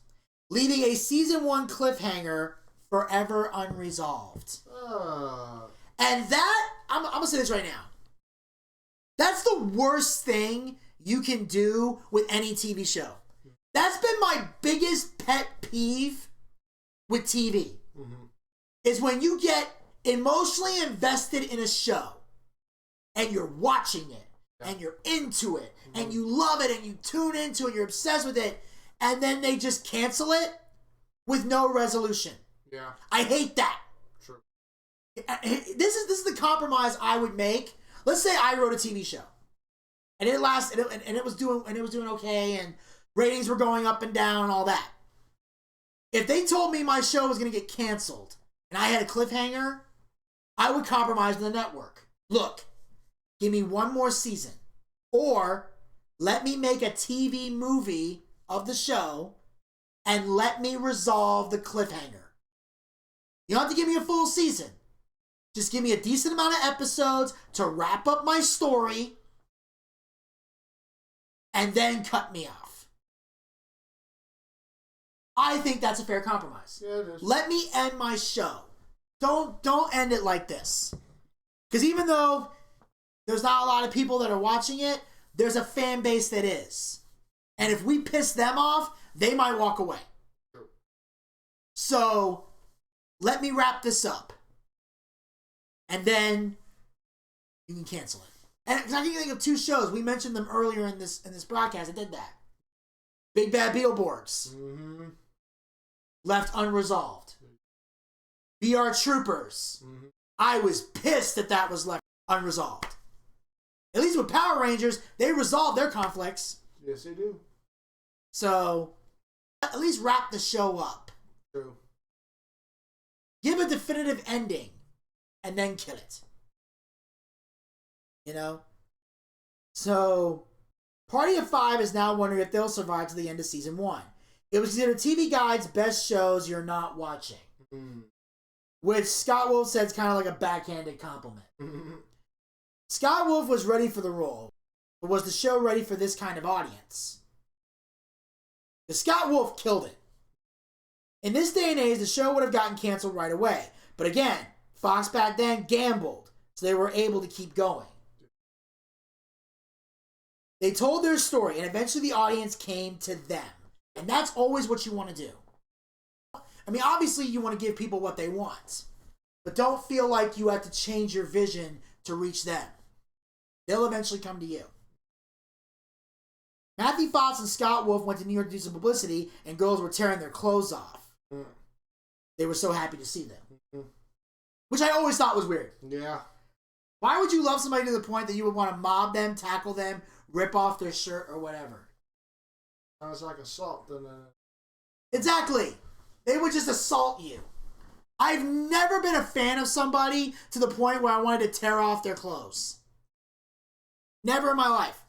Speaker 1: leaving a season 1 cliffhanger forever unresolved. And that, I'm going to say this right now. That's the worst thing you can do with any TV show. That's been my biggest pet peeve with TV. Is when you get emotionally invested in a show and you're watching it and you're into it and you love it and you tune into it, you're obsessed with it, and then they just cancel it with no resolution.
Speaker 2: Yeah.
Speaker 1: I hate that.
Speaker 2: True.
Speaker 1: This is the compromise I would make. Let's say I wrote a TV show, and it was doing okay, and ratings were going up and down and all that. If they told me my show was going to get canceled and I had a cliffhanger, I would compromise with the network. Look, give me one more season, or let me make a TV movie of the show and let me resolve the cliffhanger. You don't have to give me a full season. Just give me a decent amount of episodes to wrap up my story and then cut me off. I think that's a fair compromise.
Speaker 2: Yeah, it is.
Speaker 1: Let me end my show. Don't end it like this. Because even though there's not a lot of people that are watching it, there's a fan base that is. And if we piss them off, they might walk away.
Speaker 2: True.
Speaker 1: So, let me wrap this up. And then you can cancel it. And I can think of 2 shows. We mentioned them earlier in this broadcast. I did that. Big Bad Beetleborgs.
Speaker 2: Mm-hmm.
Speaker 1: Left unresolved. VR Troopers.
Speaker 2: Mm-hmm.
Speaker 1: I was pissed that was left unresolved. At least with Power Rangers, they resolve their conflicts.
Speaker 2: Yes, they do.
Speaker 1: So, at least wrap the show up.
Speaker 2: True.
Speaker 1: Give a definitive ending, and then kill it. You know? So, Party of 5 is now wondering if they'll survive to the end of Season 1. It was considered TV Guide's best shows you're not watching.
Speaker 2: Mm.
Speaker 1: Which Scott Wolf said is kind of like a backhanded compliment.
Speaker 2: Mm-hmm.
Speaker 1: Scott Wolf was ready for the role, but was the show ready for this kind of audience? The Scott Wolf killed it. In this day and age, the show would have gotten canceled right away. But again, Fox back then gambled, so they were able to keep going. They told their story, and eventually the audience came to them. And that's always what you want to do. I mean, obviously you want to give people what they want, but don't feel like you have to change your vision to reach them. They'll eventually come to you. Matthew Fox and Scott Wolf went to New York to do some publicity, and girls were tearing their clothes off.
Speaker 2: Mm.
Speaker 1: They were so happy to see them.
Speaker 2: Mm.
Speaker 1: Which I always thought was weird.
Speaker 2: Yeah.
Speaker 1: Why would you love somebody to the point that you would want to mob them, tackle them, rip off their shirt, or whatever?
Speaker 2: Sounds like assault. Then.
Speaker 1: Exactly. They would just assault you. I've never been a fan of somebody to the point where I wanted to tear off their clothes. Never in my life.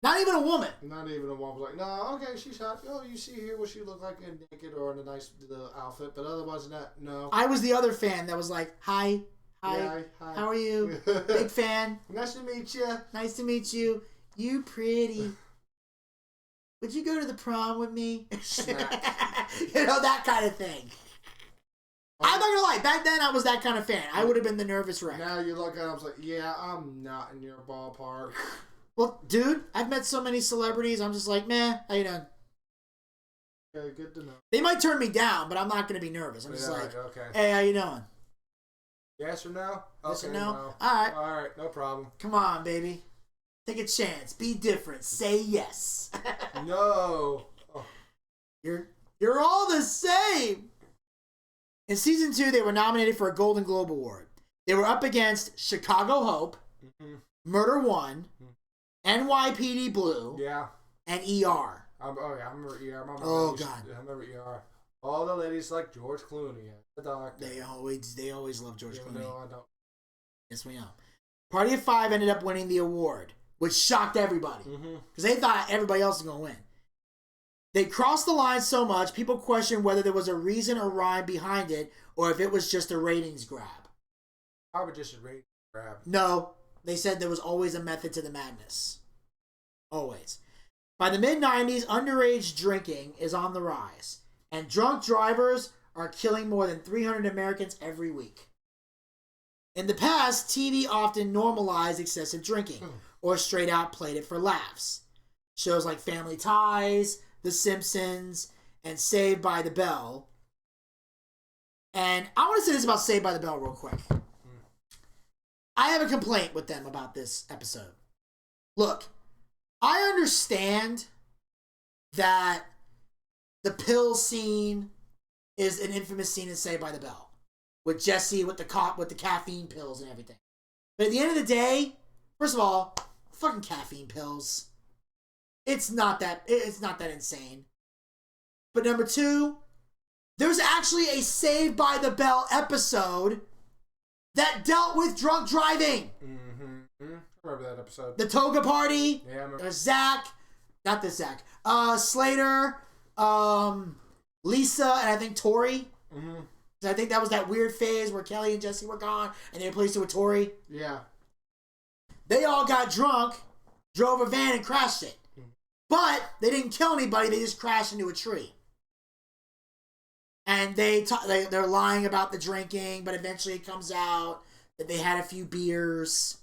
Speaker 1: Not even a woman.
Speaker 2: Not even a woman was like, no, okay, she's hot. Oh, you see here what she looked like in naked or in a nice outfit, but otherwise than that, no.
Speaker 1: I was the other fan that was like, hi,
Speaker 2: Yeah, hi.
Speaker 1: how are you? Big fan.
Speaker 2: Nice to meet you.
Speaker 1: Nice to meet you. You pretty. Would you go to the prom with me? You know, that kind of thing. I'm not gonna lie, back then I was that kind of fan. I would have been the nervous wreck.
Speaker 2: Now you look at it, I was like, yeah, I'm not in your ballpark.
Speaker 1: Well, dude, I've met so many celebrities, I'm just like, meh, how you doing?
Speaker 2: Okay, good to know.
Speaker 1: They might turn me down, but I'm not gonna be nervous. I'm just like,
Speaker 2: okay.
Speaker 1: hey, how you doing?
Speaker 2: Yes or no?
Speaker 1: Yes or
Speaker 2: Okay,
Speaker 1: no? Alright.
Speaker 2: Alright, no problem.
Speaker 1: Come on, baby. Take a chance. Be different. Say yes.
Speaker 2: No. Oh.
Speaker 1: You're all the same. In season 2, they were nominated for a Golden Globe Award. They were up against Chicago Hope,
Speaker 2: Mm-hmm.
Speaker 1: Murder One, NYPD Blue,
Speaker 2: Yeah.
Speaker 1: and ER.
Speaker 2: I remember ER.
Speaker 1: Oh, God.
Speaker 2: I remember ER. All the ladies like George Clooney. The doctor.
Speaker 1: They always love George Clooney.
Speaker 2: No, I don't.
Speaker 1: Yes, we know. Party of 5 ended up winning the award, which shocked everybody. Because they thought everybody else was going to win. They crossed the line so much, people questioned whether there was a reason or rhyme behind it, or if it was just a ratings grab.
Speaker 2: Probably just a ratings grab.
Speaker 1: No, they said there was always a method to the madness. Always. By the mid-90s, underage drinking is on the rise, and drunk drivers are killing more than 300 Americans every week. In the past, TV often normalized excessive drinking, or straight out played it for laughs. Shows like Family Ties, The Simpsons, and Saved by the Bell. And I want to say this about Saved by the Bell real quick. I have a complaint with them about this episode. Look, I understand that the pill scene is an infamous scene in Saved by the Bell. With Jesse, with the caffeine pills and everything. But at the end of the day, first of all, fucking caffeine pills. It's not that insane. But number 2, there's actually a Saved by the Bell episode that dealt with drunk driving.
Speaker 2: Mm-hmm. I remember that episode.
Speaker 1: The toga party.
Speaker 2: Yeah, I remember.
Speaker 1: Zach. Not this Zach. Slater. Lisa, and I think Tori.
Speaker 2: Mm-hmm.
Speaker 1: I think that was that weird phase where Kelly and Jesse were gone and they replaced it with Tori.
Speaker 2: Yeah.
Speaker 1: They all got drunk drove a van and crashed it. But they didn't kill anybody. They just crashed into a tree. And they're lying about the drinking, but eventually it comes out that they had a few beers.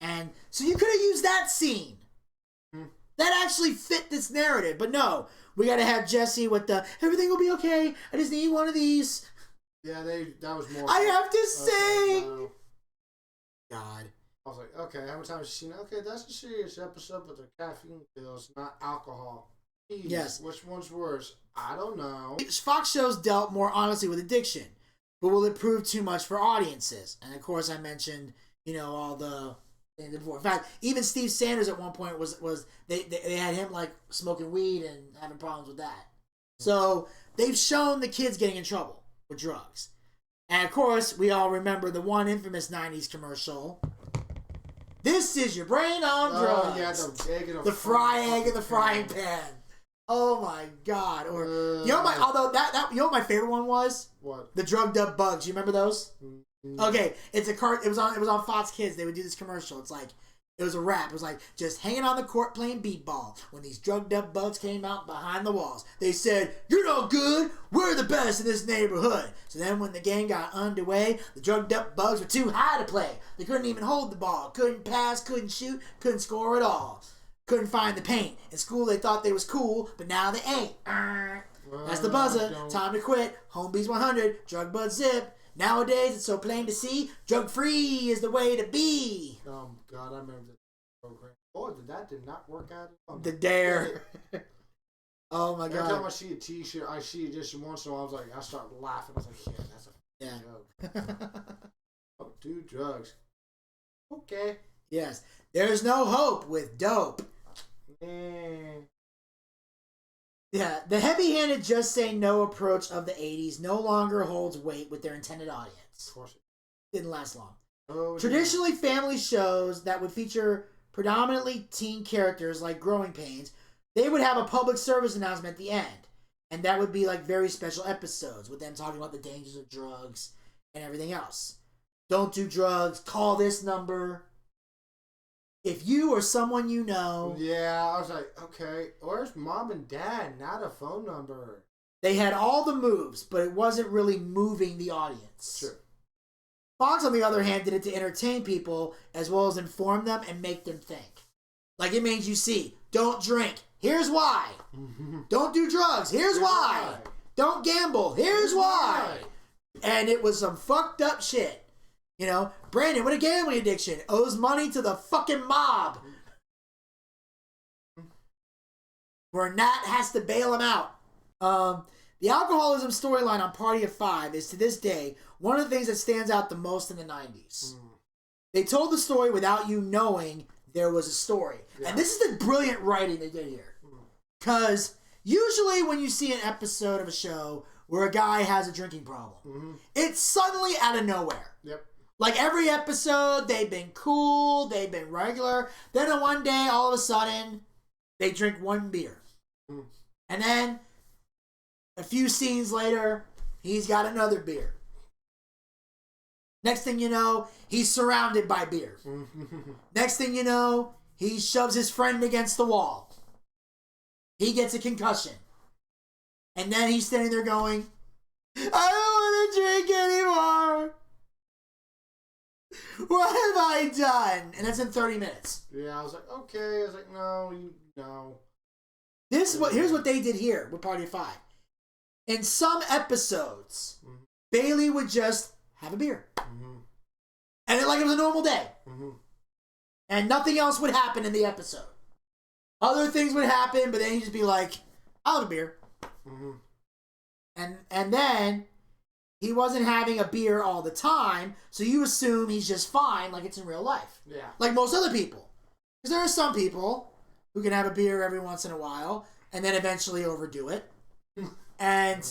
Speaker 1: And so you could have used that scene. That actually fit this narrative. But no, we got to have Jesse with the, everything will be okay. I just need one of these.
Speaker 2: Yeah, that was more.
Speaker 1: I have to sing.
Speaker 2: No.
Speaker 1: God.
Speaker 2: I was like, okay, how many times have you seen it? Okay, that's a serious episode, but they're caffeine pills, not alcohol. Jeez,
Speaker 1: yes.
Speaker 2: Which one's worse? I don't know.
Speaker 1: Fox shows dealt more honestly with addiction, but will it prove too much for audiences? And of course, I mentioned, all the things before. In fact, even Steve Sanders at one point was they had him like smoking weed and having problems with that. So they've shown the kids getting in trouble with drugs. And of course, we all remember the one infamous 90s commercial. This is your brain on drugs.
Speaker 2: Oh, yeah, the egg in
Speaker 1: the fry egg in the frying pan. Oh my God! Or my favorite one was?
Speaker 2: What?
Speaker 1: The drugged up bugs. You remember those?
Speaker 2: Mm-hmm.
Speaker 1: Okay, it's a cart. It was on Fox Kids. They would do this commercial. It's like it was a rap. It was like just hanging on the court playing b-ball when these drugged up bugs came out behind the walls. They said, "You're no good. We're the best in this neighborhood." So then, when the game got underway, the drugged up bugs were too high to play. They couldn't even hold the ball. Couldn't pass. Couldn't shoot. Couldn't score at all. Couldn't find the paint. In school, they thought they was cool, but now they ain't. That's the buzzer. Time to quit. Home Bees 100. Drug bud zip. Nowadays, it's so plain to see. Drug free is the way to be.
Speaker 2: Oh God, I remember the program. Boy, that did not work out.
Speaker 1: The dare. Oh my God.
Speaker 2: Every time I see a T-shirt, I see it just once in a while. I start laughing. I was like, yeah, that's a joke. Oh, do drugs. Okay.
Speaker 1: Yes. There's no hope with dope. Yeah, the heavy-handed just say no approach of the 80s no longer holds weight with their intended audience.
Speaker 2: Of course.
Speaker 1: Didn't last long.
Speaker 2: Oh,
Speaker 1: traditionally, family shows that would feature predominantly teen characters like Growing Pains, they would have a public service announcement at the end. And that would be like very special episodes with them talking about the dangers of drugs and everything else. Don't do drugs. Call this number. If you or someone you know...
Speaker 2: Yeah, I was like, okay, where's mom and dad? Not a phone number.
Speaker 1: They had all the moves, but it wasn't really moving the audience.
Speaker 2: Sure.
Speaker 1: Fox, on the other hand, did it to entertain people as well as inform them and make them think. Like it made you see, don't drink. Here's why. Don't do drugs. Here's why. Don't gamble. Here's why. And it was some fucked up shit. Brandon with a gambling addiction owes money to the fucking mob. Where Nat has to bail him out. The alcoholism storyline on Party of Five is to this day one of the things that stands out the most in the 90s. They told the story without you knowing there was a story. Yeah. And this is the brilliant writing they did here. Because usually when you see an episode of a show where a guy has a drinking problem, it's suddenly out of nowhere.
Speaker 2: Yep.
Speaker 1: Like every episode, they've been cool, they've been regular. Then one day, all of a sudden, they drink one beer. And then, a few scenes later, he's got another beer. Next thing you know, he's surrounded by beer. Next thing you know, he shoves his friend against the wall. He gets a concussion. And then he's standing there going, I don't want to drink anymore. What have I done? And that's in 30 minutes.
Speaker 2: Yeah, I was like, okay. I was like, no.
Speaker 1: Here's what they did here with Party of Five. In some episodes, Bailey would just have a beer. And it was a normal day. And nothing else would happen in the episode. Other things would happen, but then he'd just be like, I'll have a beer. And then he wasn't having a beer all the time, so you assume he's just fine like it's in real life. Yeah. Like most other people. Because there are some people who can have a beer every once in a while and then eventually overdo it. And,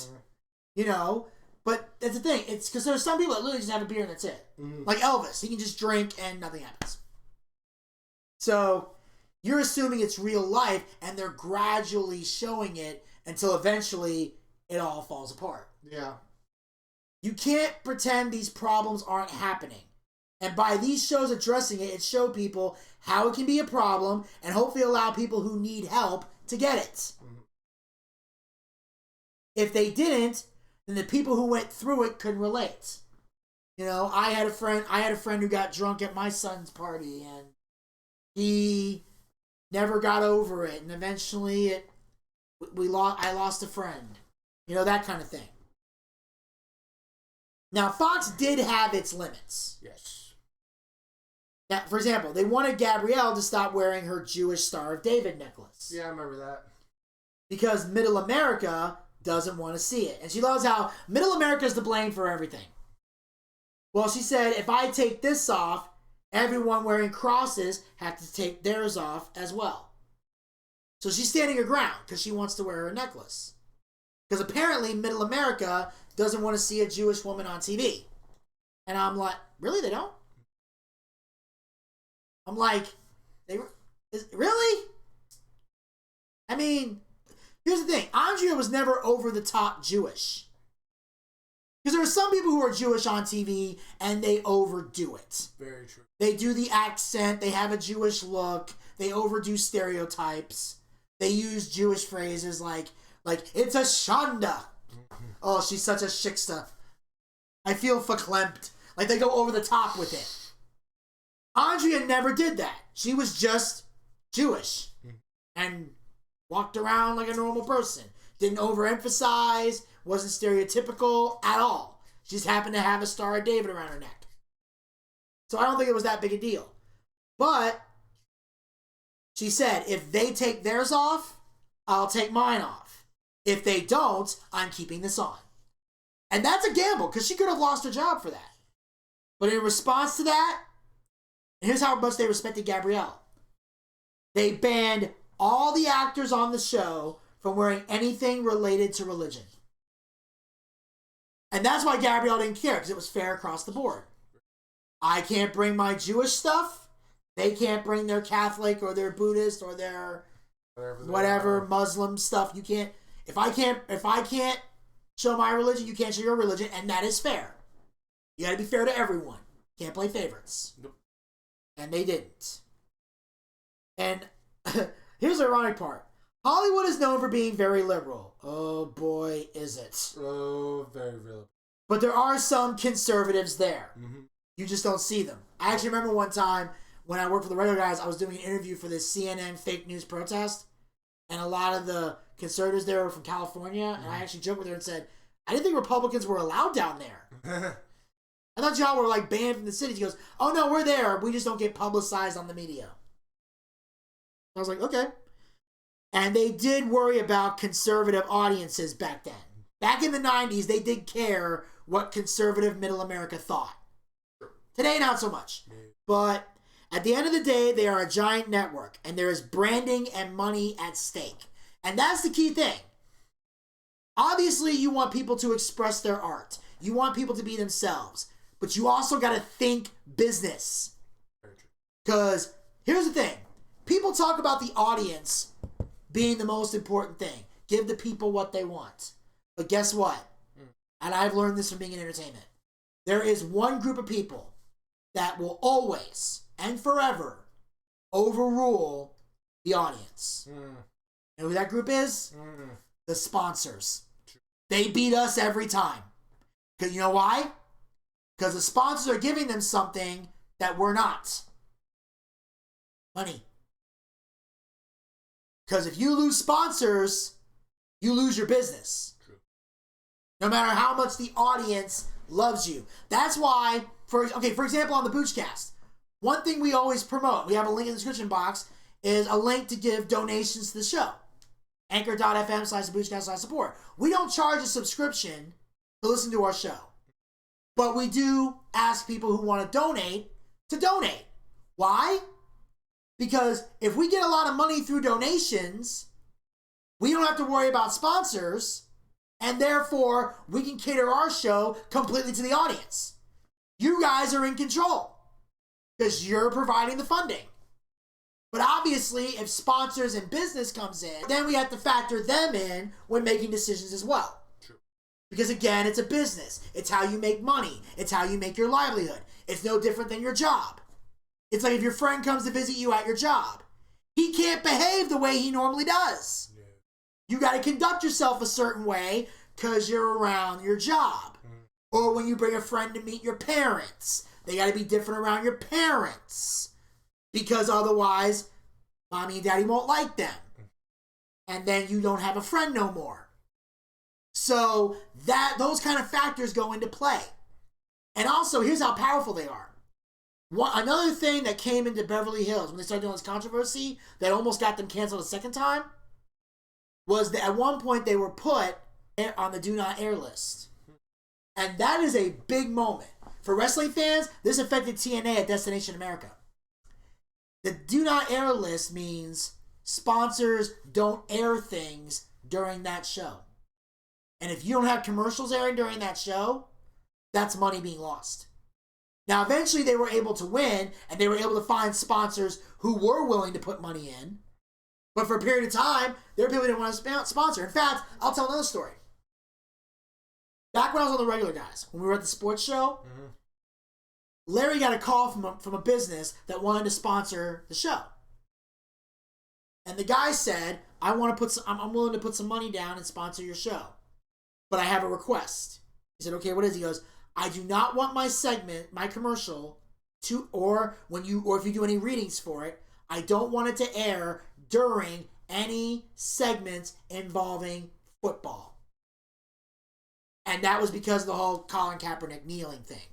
Speaker 1: but that's the thing. It's because there's some people that literally just have a beer and that's it. Like Elvis. He can just drink and nothing happens. So you're assuming it's real life and they're gradually showing it until eventually it all falls apart.
Speaker 2: Yeah.
Speaker 1: You can't pretend these problems aren't happening. And by these shows addressing it, it showed people how it can be a problem and hopefully allow people who need help to get it. Mm-hmm. If they didn't, then the people who went through it couldn't relate. You know, I had a friend who got drunk at my son's party, and he never got over it, and eventually I lost a friend. You know, that kind of thing. Now, Fox did have its limits.
Speaker 2: Yes.
Speaker 1: Now, for example, they wanted Gabrielle to stop wearing her Jewish Star of David necklace.
Speaker 2: Yeah, I remember that.
Speaker 1: Because Middle America doesn't want to see it. And she loves how Middle America is to blame for everything. Well, she said, if I take this off, everyone wearing crosses have to take theirs off as well. So she's standing her ground because she wants to wear her necklace. Because apparently Middle America doesn't want to see a Jewish woman on TV. And I'm like, really? They don't? I'm like, really? I mean, here's the thing. Andrea was never over the top Jewish. Because there are some people who are Jewish on TV and they overdo it.
Speaker 2: Very true. They
Speaker 1: do the accent. They have a Jewish look. They overdo stereotypes. They use Jewish phrases like it's a shanda. Oh, she's such a shiksta. I feel verklempt. Like they go over the top with it. Andrea never did that. She was just Jewish and walked around like a normal person. Didn't overemphasize, wasn't stereotypical at all. She just happened to have a Star of David around her neck. So I don't think it was that big a deal. But she said, if they take theirs off, I'll take mine off. If they don't, I'm keeping this on. And that's a gamble, because she could have lost her job for that. But in response to that, here's how much they respected Gabrielle. They banned all the actors on the show from wearing anything related to religion. And that's why Gabrielle didn't care, because it was fair across the board. I can't bring my Jewish stuff. They can't bring their Catholic or their Buddhist or their whatever Muslim stuff. You can't. If I can't show my religion, you can't show your religion, and that is fair. You got to be fair to everyone. Can't play favorites. Nope. And they didn't. And here's the ironic part. Hollywood is known for being very liberal. Oh boy, is it.
Speaker 2: Oh, very liberal.
Speaker 1: But there are some conservatives there.
Speaker 2: Mm-hmm.
Speaker 1: You just don't see them. I actually remember one time when I worked for the regular guys, I was doing an interview for this CNN fake news protest. And a lot of the conservatives there were from California. Mm-hmm. And I actually joked with her and said, I didn't think Republicans were allowed down there. I thought y'all were like banned from the city. She goes, oh no, we're there. We just don't get publicized on the media. I was like, okay. And they did worry about conservative audiences back then. Back in the 90s, they did care what conservative middle America thought. Today, not so much. But at the end of the day, they are a giant network. And there is branding and money at stake. And that's the key thing. Obviously, you want people to express their art. You want people to be themselves. But you also got to think business. Because here's the thing. People talk about the audience being the most important thing. Give the people what they want. But guess what? And I've learned this from being in entertainment. There is one group of people that will always and forever overrule the audience. And who that group is? The sponsors. They beat us every time. Because you know why? Because the sponsors are giving them something that we're not. Money. Because if you lose sponsors, you lose your business. True. No matter how much the audience loves you. That's why, for example, on the Boochcast, one thing we always promote, we have a link in the description box, is a link to give donations to the show. Anchor.fm/Boochcast/support. We don't charge a subscription to listen to our show. But we do ask people who want to donate. Why? Because if we get a lot of money through donations, we don't have to worry about sponsors, and therefore we can cater our show completely to the audience. You guys are in control because you're providing the funding. But obviously, if sponsors and business comes in, then we have to factor them in when making decisions as well. True. Because again, it's a business. It's how you make money. It's how you make your livelihood. It's no different than your job. It's like if your friend comes to visit you at your job. He can't behave the way he normally does. Yeah. You got to conduct yourself a certain way because you're around your job. Or when you bring a friend to meet your parents, they got to be different around your parents. Because otherwise, mommy and daddy won't like them. And then you don't have a friend no more. So those kind of factors go into play. And also, here's how powerful they are. Another thing that came into Beverly Hills when they started doing this controversy that almost got them canceled a second time was that at one point they were put on the Do Not Air list. And that is a big moment. For wrestling fans, this affected TNA at Destination America. The Do Not Air list means sponsors don't air things during that show. And if you don't have commercials airing during that show, that's money being lost. Now, eventually they were able to win, and they were able to find sponsors who were willing to put money in. But for a period of time, there were people who didn't want to sponsor. In fact, I'll tell another story. Back when I was on the regular guys, when we were at the sports show, Larry got a call from a business that wanted to sponsor the show. And the guy said, I'm willing to put some money down and sponsor your show. But I have a request. He said, okay, what is it? He goes, I do not want my segment, my commercial, or if you do any readings for it, I don't want it to air during any segments involving football. And that was because of the whole Colin Kaepernick kneeling thing.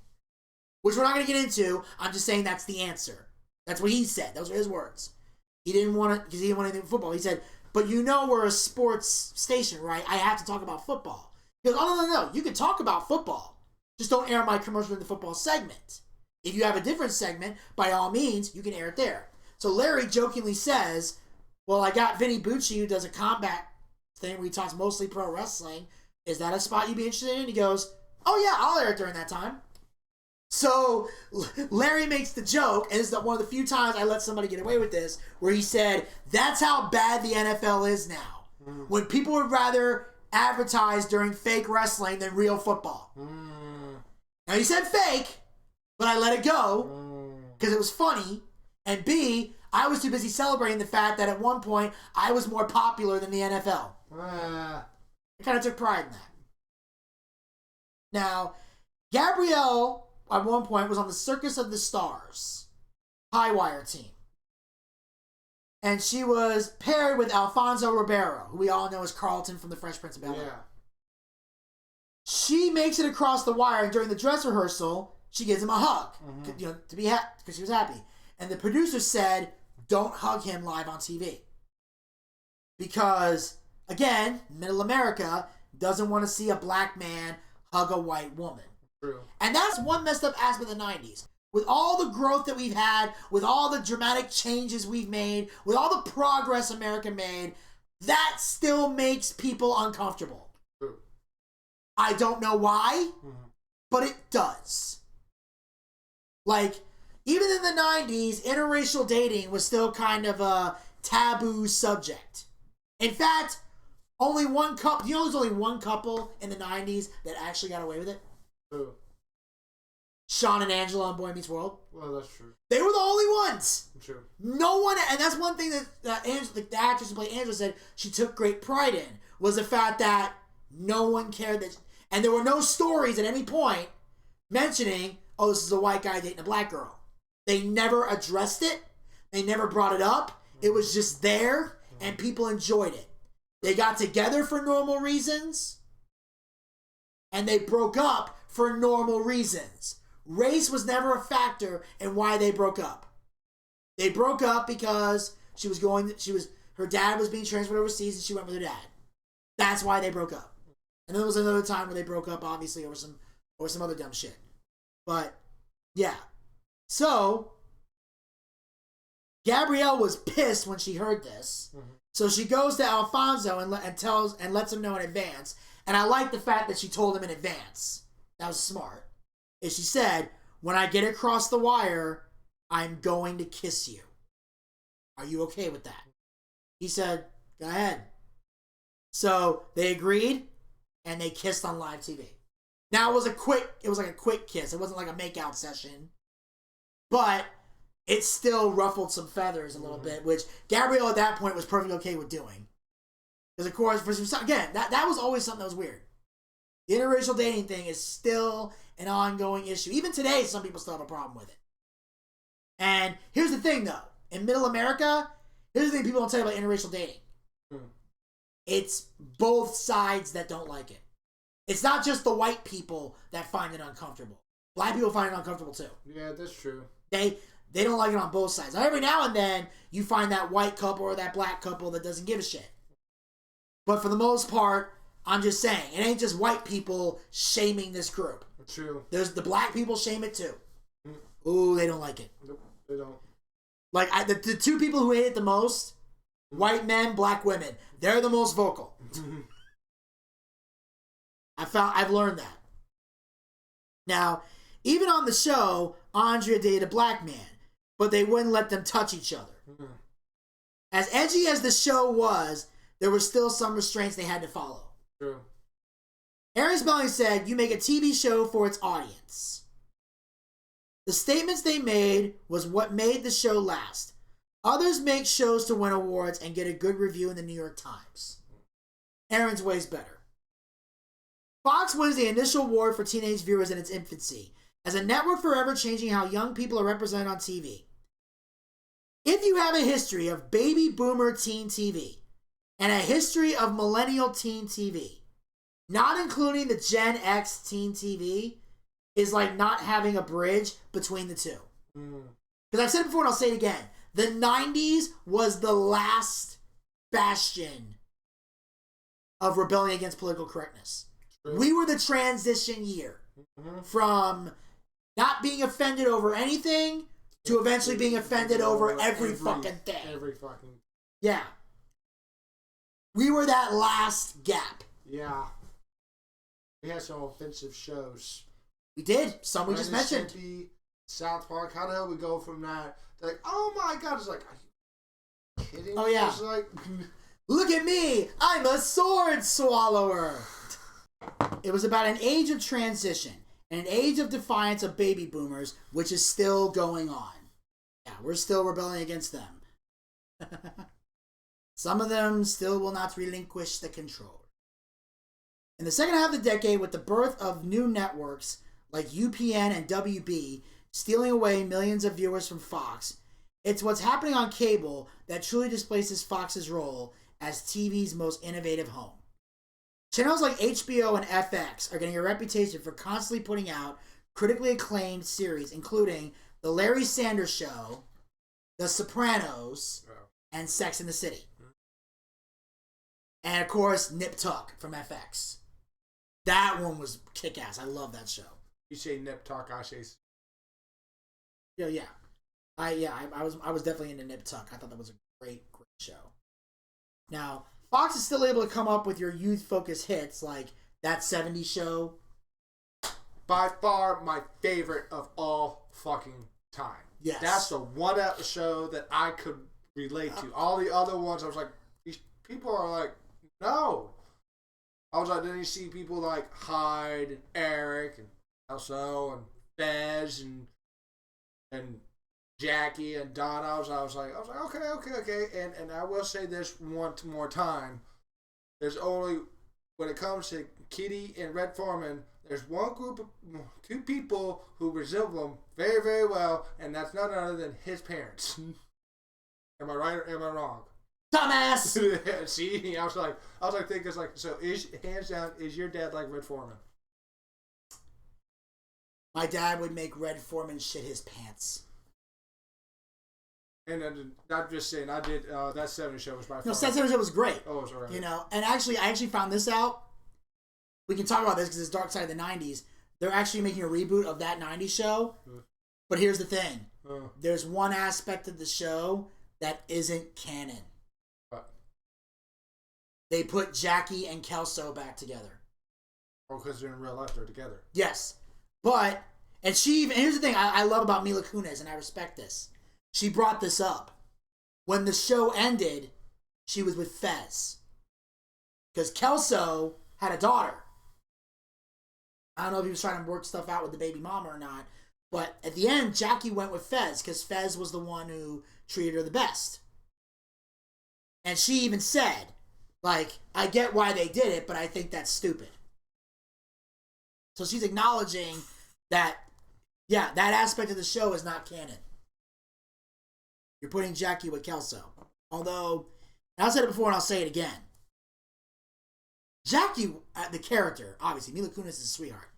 Speaker 1: Which we're not going to get into. I'm just saying that's the answer. That's what he said. Those are his words. He didn't want it because he didn't want anything with football. He said, but you know we're a sports station, right? I have to talk about football. He goes, oh, no. You can talk about football. Just don't air my commercial in the football segment. If you have a different segment, by all means, you can air it there. So Larry jokingly says, well, I got Vinny Bucci who does a combat thing where he talks mostly pro wrestling. Is that a spot you'd be interested in? He goes, oh yeah, I'll air it during that time. So Larry makes the joke, and it's one of the few times I let somebody get away with this, where he said, that's how bad the NFL is now. When people would rather advertise during fake wrestling than real football. Now, he said fake, but I let it go because it was funny. And B, I was too busy celebrating the fact that at one point I was more popular than the NFL. I kind of took pride in that. Now, Gabrielle, at one point, was on the Circus of the Stars high wire team. And she was paired with Alfonso Ribeiro, who we all know as Carlton from The Fresh Prince of Bel-Air. Yeah. She makes it across the wire, and during the dress rehearsal, she gives him a hug, to be happy because she was happy. And the producer said, "Don't hug him live on TV," because again, Middle America doesn't want to see a black man hug a white woman. True. And that's one messed up aspect of the 90s. With all the growth that we've had, with all the dramatic changes we've made, with all the progress America made, that still makes people uncomfortable. I don't know why, but it does. Like, even in the 90s, interracial dating was still kind of a taboo subject. In fact, only one couple, there's only one couple in the 90s that actually got away with it? Who? Sean and Angela on Boy Meets World.
Speaker 2: Well, that's true.
Speaker 1: They were the only ones.
Speaker 2: True.
Speaker 1: No one, and that's one thing that the actress who played Angela said she took great pride in, was the fact that no one cared that, and there were no stories at any point mentioning, oh, this is a white guy dating a black girl. They never addressed it. They never brought it up. It was just there, and people enjoyed it. They got together for normal reasons, and they broke up for normal reasons. Race was never a factor in why they broke up. They broke up because her dad was being transferred overseas, and she went with her dad. That's why they broke up. And then there was another time where they broke up, obviously, over some other dumb shit. But yeah. So Gabrielle was pissed when she heard this. So she goes to Alfonso and lets him know in advance. And I like the fact that she told him in advance. That was smart. Is she said, when I get across the wire, I'm going to kiss you. Are you okay with that? He said, go ahead. So they agreed, and they kissed on live TV. Now it was like a quick kiss. It wasn't like a makeout session. But it still ruffled some feathers a little bit, which Gabrielle at that point was perfectly okay with doing. Because, of course, again, that was always something that was weird. The interracial dating thing is still an ongoing issue. Even today, some people still have a problem with it. And here's the thing, though. In Middle America, here's the thing people don't tell you about interracial dating. It's both sides that don't like it. It's not just the white people that find it uncomfortable. Black people find it uncomfortable, too.
Speaker 2: Yeah, that's true.
Speaker 1: They don't like it on both sides. Now, every now and then, you find that white couple or that black couple that doesn't give a shit. But for the most part, I'm just saying, it ain't just white people shaming this group.
Speaker 2: True.
Speaker 1: There's the black people shame it too. Ooh, they don't like it.
Speaker 2: Nope, they don't.
Speaker 1: Like, the two people who hate it the most, white men, black women, they're the most vocal. I've learned that. Now, even on the show, Andrea dated a black man, but they wouldn't let them touch each other. As edgy as the show was, there were still some restraints they had to follow.
Speaker 2: True.
Speaker 1: Aaron Spelling said, "You make a TV show for its audience." The statements they made was what made the show last. Others make shows to win awards and get a good review in the New York Times. Aaron's way's better. Fox wins the initial award for teenage viewers in its infancy, as a network forever changing how young people are represented on TV. If you have a history of baby boomer teen TV and a history of millennial teen TV, not including the Gen X teen TV, is like not having a bridge between the two. Because I've said it before and I'll say it again. The 90s was the last bastion of rebelling against political correctness. True. We were the transition year from not being offended over anything to eventually being offended over every fucking thing.
Speaker 2: Every fucking...
Speaker 1: Yeah. We were that last gap.
Speaker 2: Yeah. We had some offensive shows.
Speaker 1: We did. Some we just mentioned.
Speaker 2: Stimpy, South Park. How the hell we go from that? They're like, oh my god. It's like, are you kidding?
Speaker 1: Oh yeah.
Speaker 2: It's like,
Speaker 1: look at me. I'm a sword swallower. It was about an age of transition and an age of defiance of baby boomers, which is still going on. Yeah, we're still rebelling against them. Some of them still will not relinquish the control. In the second half of the decade, with the birth of new networks like UPN and WB stealing away millions of viewers from Fox, it's what's happening on cable that truly displaces Fox's role as TV's most innovative home. Channels like HBO and FX are getting a reputation for constantly putting out critically acclaimed series, including The Larry Sanders Show, The Sopranos, and Sex and the City. And, of course, Nip Tuck from FX. That one was kick-ass. I love that show.
Speaker 2: You say Nip Tuck, I say...
Speaker 1: Yeah. I was definitely into Nip Tuck. I thought that was a great show. Now, Fox is still able to come up with your youth-focused hits like That 70s Show.
Speaker 2: By far my favorite of all fucking time.
Speaker 1: Yes.
Speaker 2: That's the one show that I could relate to. All the other ones, I was like, these people are like, no. I was like, then you see people like Hyde and Eric and Elso and Fez and Jackie and Donna. I was like, okay. And I will say this one more time. There's only, when it comes to Kitty and Red Foreman, there's two people who resemble him very, very well, and that's none other than his parents. Am I right or am I wrong?
Speaker 1: Dumbass!
Speaker 2: See, I was like thinking, so hands down, is your dad like Red Foreman?
Speaker 1: My dad would make Red Foreman shit his pants.
Speaker 2: And I'm just saying, I did, that 70s Show was by far.
Speaker 1: No, that 70s Show was great.
Speaker 2: Oh, it was alright.
Speaker 1: You know, and I actually found this out. We can talk about this because it's Darkside of the 90s. They're actually making a reboot of that 90s show. But here's the thing. There's one aspect of the show that isn't canon.
Speaker 2: What?
Speaker 1: They put Jackie and Kelso back together.
Speaker 2: Oh, because they're in real life, they're together.
Speaker 1: Yes. But, and here's the thing I love about Mila Kunis, and I respect this. She brought this up. When the show ended, she was with Fez. Because Kelso had a daughter. I don't know if he was trying to work stuff out with the baby mama or not, But at the end, Jackie went with Fez because Fez was the one who treated her the best. And she even said, like, I get why they did it, but I think that's stupid. So she's acknowledging that, yeah, that aspect of the show is not canon. You're putting Jackie with Kelso. Although, I've said it before and I'll say it again. Jackie, the character, obviously, Mila Kunis is a sweetheart.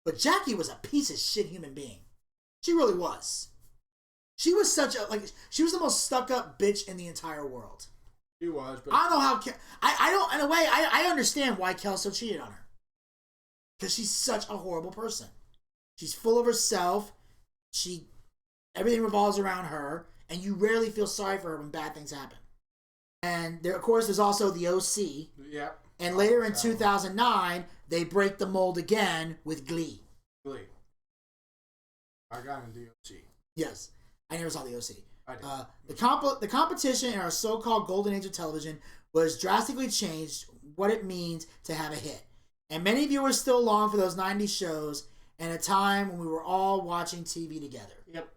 Speaker 1: But Jackie was a piece of shit human being. She really was. She was she was the most stuck up bitch in the entire world.
Speaker 2: She was, but...
Speaker 1: I don't know how, I don't, in a way, I understand why Kelso cheated on her. Because she's such a horrible person. She's full of herself. Everything revolves around her. And you rarely feel sorry for her when bad things happen. And there, of course, there's also the OC.
Speaker 2: Yep.
Speaker 1: And later in 2009, they break the mold again with Glee.
Speaker 2: Glee. I got into the OC.
Speaker 1: Yes. I never saw the OC.
Speaker 2: I did.
Speaker 1: The competition in our so-called golden age of television was drastically changed what it means to have a hit. And many viewers still long for those 90s shows and a time when we were all watching TV together.
Speaker 2: Yep.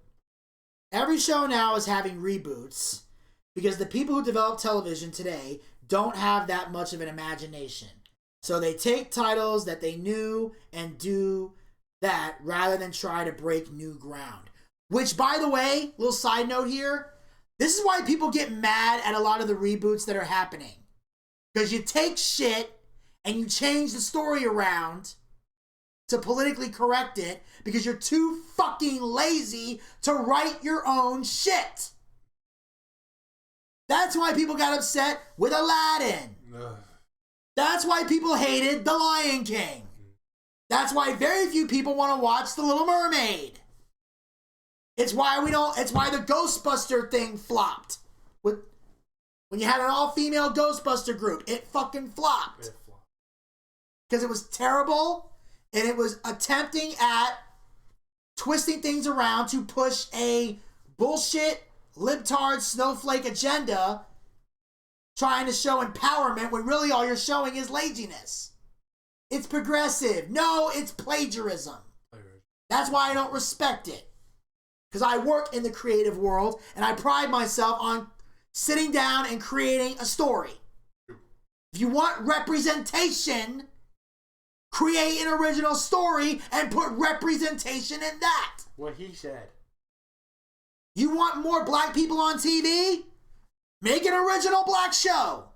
Speaker 1: Every show now is having reboots because the people who develop television today don't have that much of an imagination. So they take titles that they knew and do that rather than try to break new ground. Which, by the way, little side note here, this is why people get mad at a lot of the reboots that are happening. Because you take shit and you change the story around to politically correct it because you're too fucking lazy to write your own shit. That's why people got upset with Aladdin. That's why people hated The Lion King. That's why very few people want to watch The Little Mermaid. It's why the Ghostbuster thing flopped. When you had an all-female Ghostbuster group, it fucking flopped. Because it was terrible, and it was attempting at twisting things around to push a bullshit, libtard, snowflake agenda, trying to show empowerment when really all you're showing is laziness. It's progressive. No, it's plagiarism. That's why I don't respect it. Because I work in the creative world, and I pride myself on sitting down and creating a story. If you want representation, create an original story and put representation in that.
Speaker 2: What he said.
Speaker 1: You want more black people on TV? Make an original black show.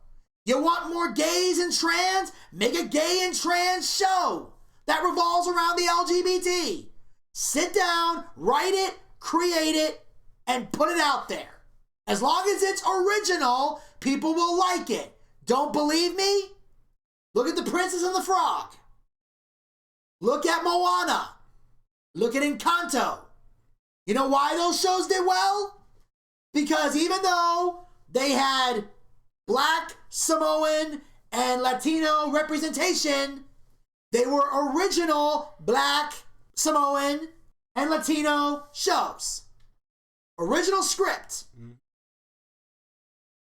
Speaker 1: You want more gays and trans? Make a gay and trans show that revolves around the LGBT. Sit down, write it, create it, and put it out there. As long as it's original, people will like it. Don't believe me? Look at The Princess and the Frog. Look at Moana. Look at Encanto. You know why those shows did well? Because even though they had Black, Samoan, and Latino representation, they were original Black, Samoan, and Latino shows. Original script.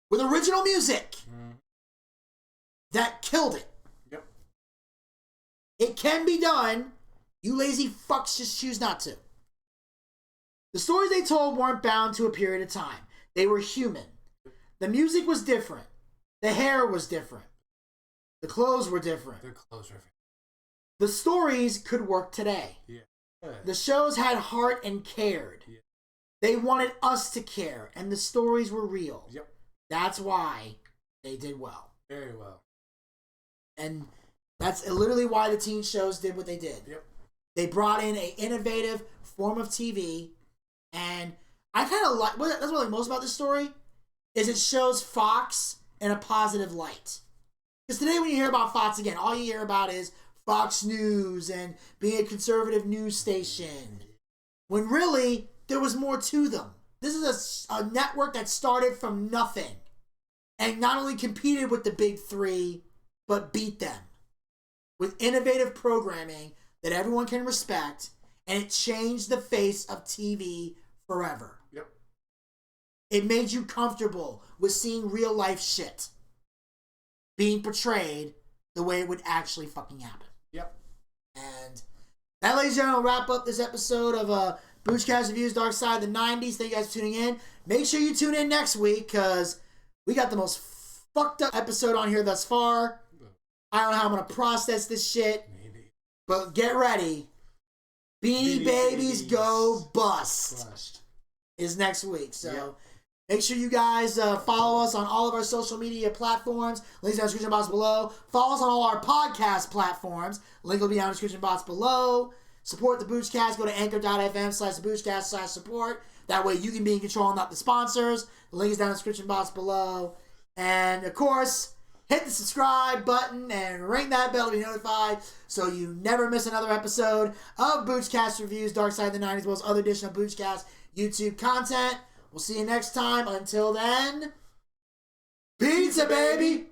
Speaker 1: With original music. That killed it.
Speaker 2: Yep.
Speaker 1: It can be done. You lazy fucks just choose not to. The stories they told weren't bound to a period of time. They were human. The music was different. The hair was different. The clothes were different. The stories could work today.
Speaker 2: Yeah.
Speaker 1: The shows had heart and cared.
Speaker 2: Yeah.
Speaker 1: They wanted us to care, and the stories were real.
Speaker 2: Yep.
Speaker 1: That's why they did well.
Speaker 2: Very well.
Speaker 1: And that's literally why the teen shows did what they did.
Speaker 2: Yep.
Speaker 1: They brought in an innovative form of TV, and I kind of like, that's what I like most about this story, is it shows Fox in a positive light. Because today when you hear about Fox again, all you hear about is Fox News and being a conservative news station. When really, there was more to them. This is a network that started from nothing. And not only competed with the big three, but beat them. With innovative programming that everyone can respect. And it changed the face of TV forever.
Speaker 2: Yep.
Speaker 1: It made you comfortable with seeing real life shit being portrayed the way it would actually fucking happen.
Speaker 2: Yep.
Speaker 1: And that, ladies and gentlemen, will wrap up this episode of Boochcast reviews Darkside the 90s. Thank you guys for tuning in. Make sure you tune in next week because we got the most fucked up episode on here thus far. I don't know how I'm going to process this shit. Maybe. But get ready. Beanie Babies Go Bust is next week. So make sure you guys follow us on all of our social media platforms. Links down in the description box below. Follow us on all our podcast platforms. Link will be down in the description box below. Support the Boochcast. Go to anchor.fm/Boochcast/support. That way you can be in control and not the sponsors. The link is down in the description box below. And of course, hit the subscribe button and ring that bell to be notified so you never miss another episode of Boochcast Reviews Darkside the 90s, as well as other additional Boochcast YouTube content. We'll see you next time. Until then, pizza, baby!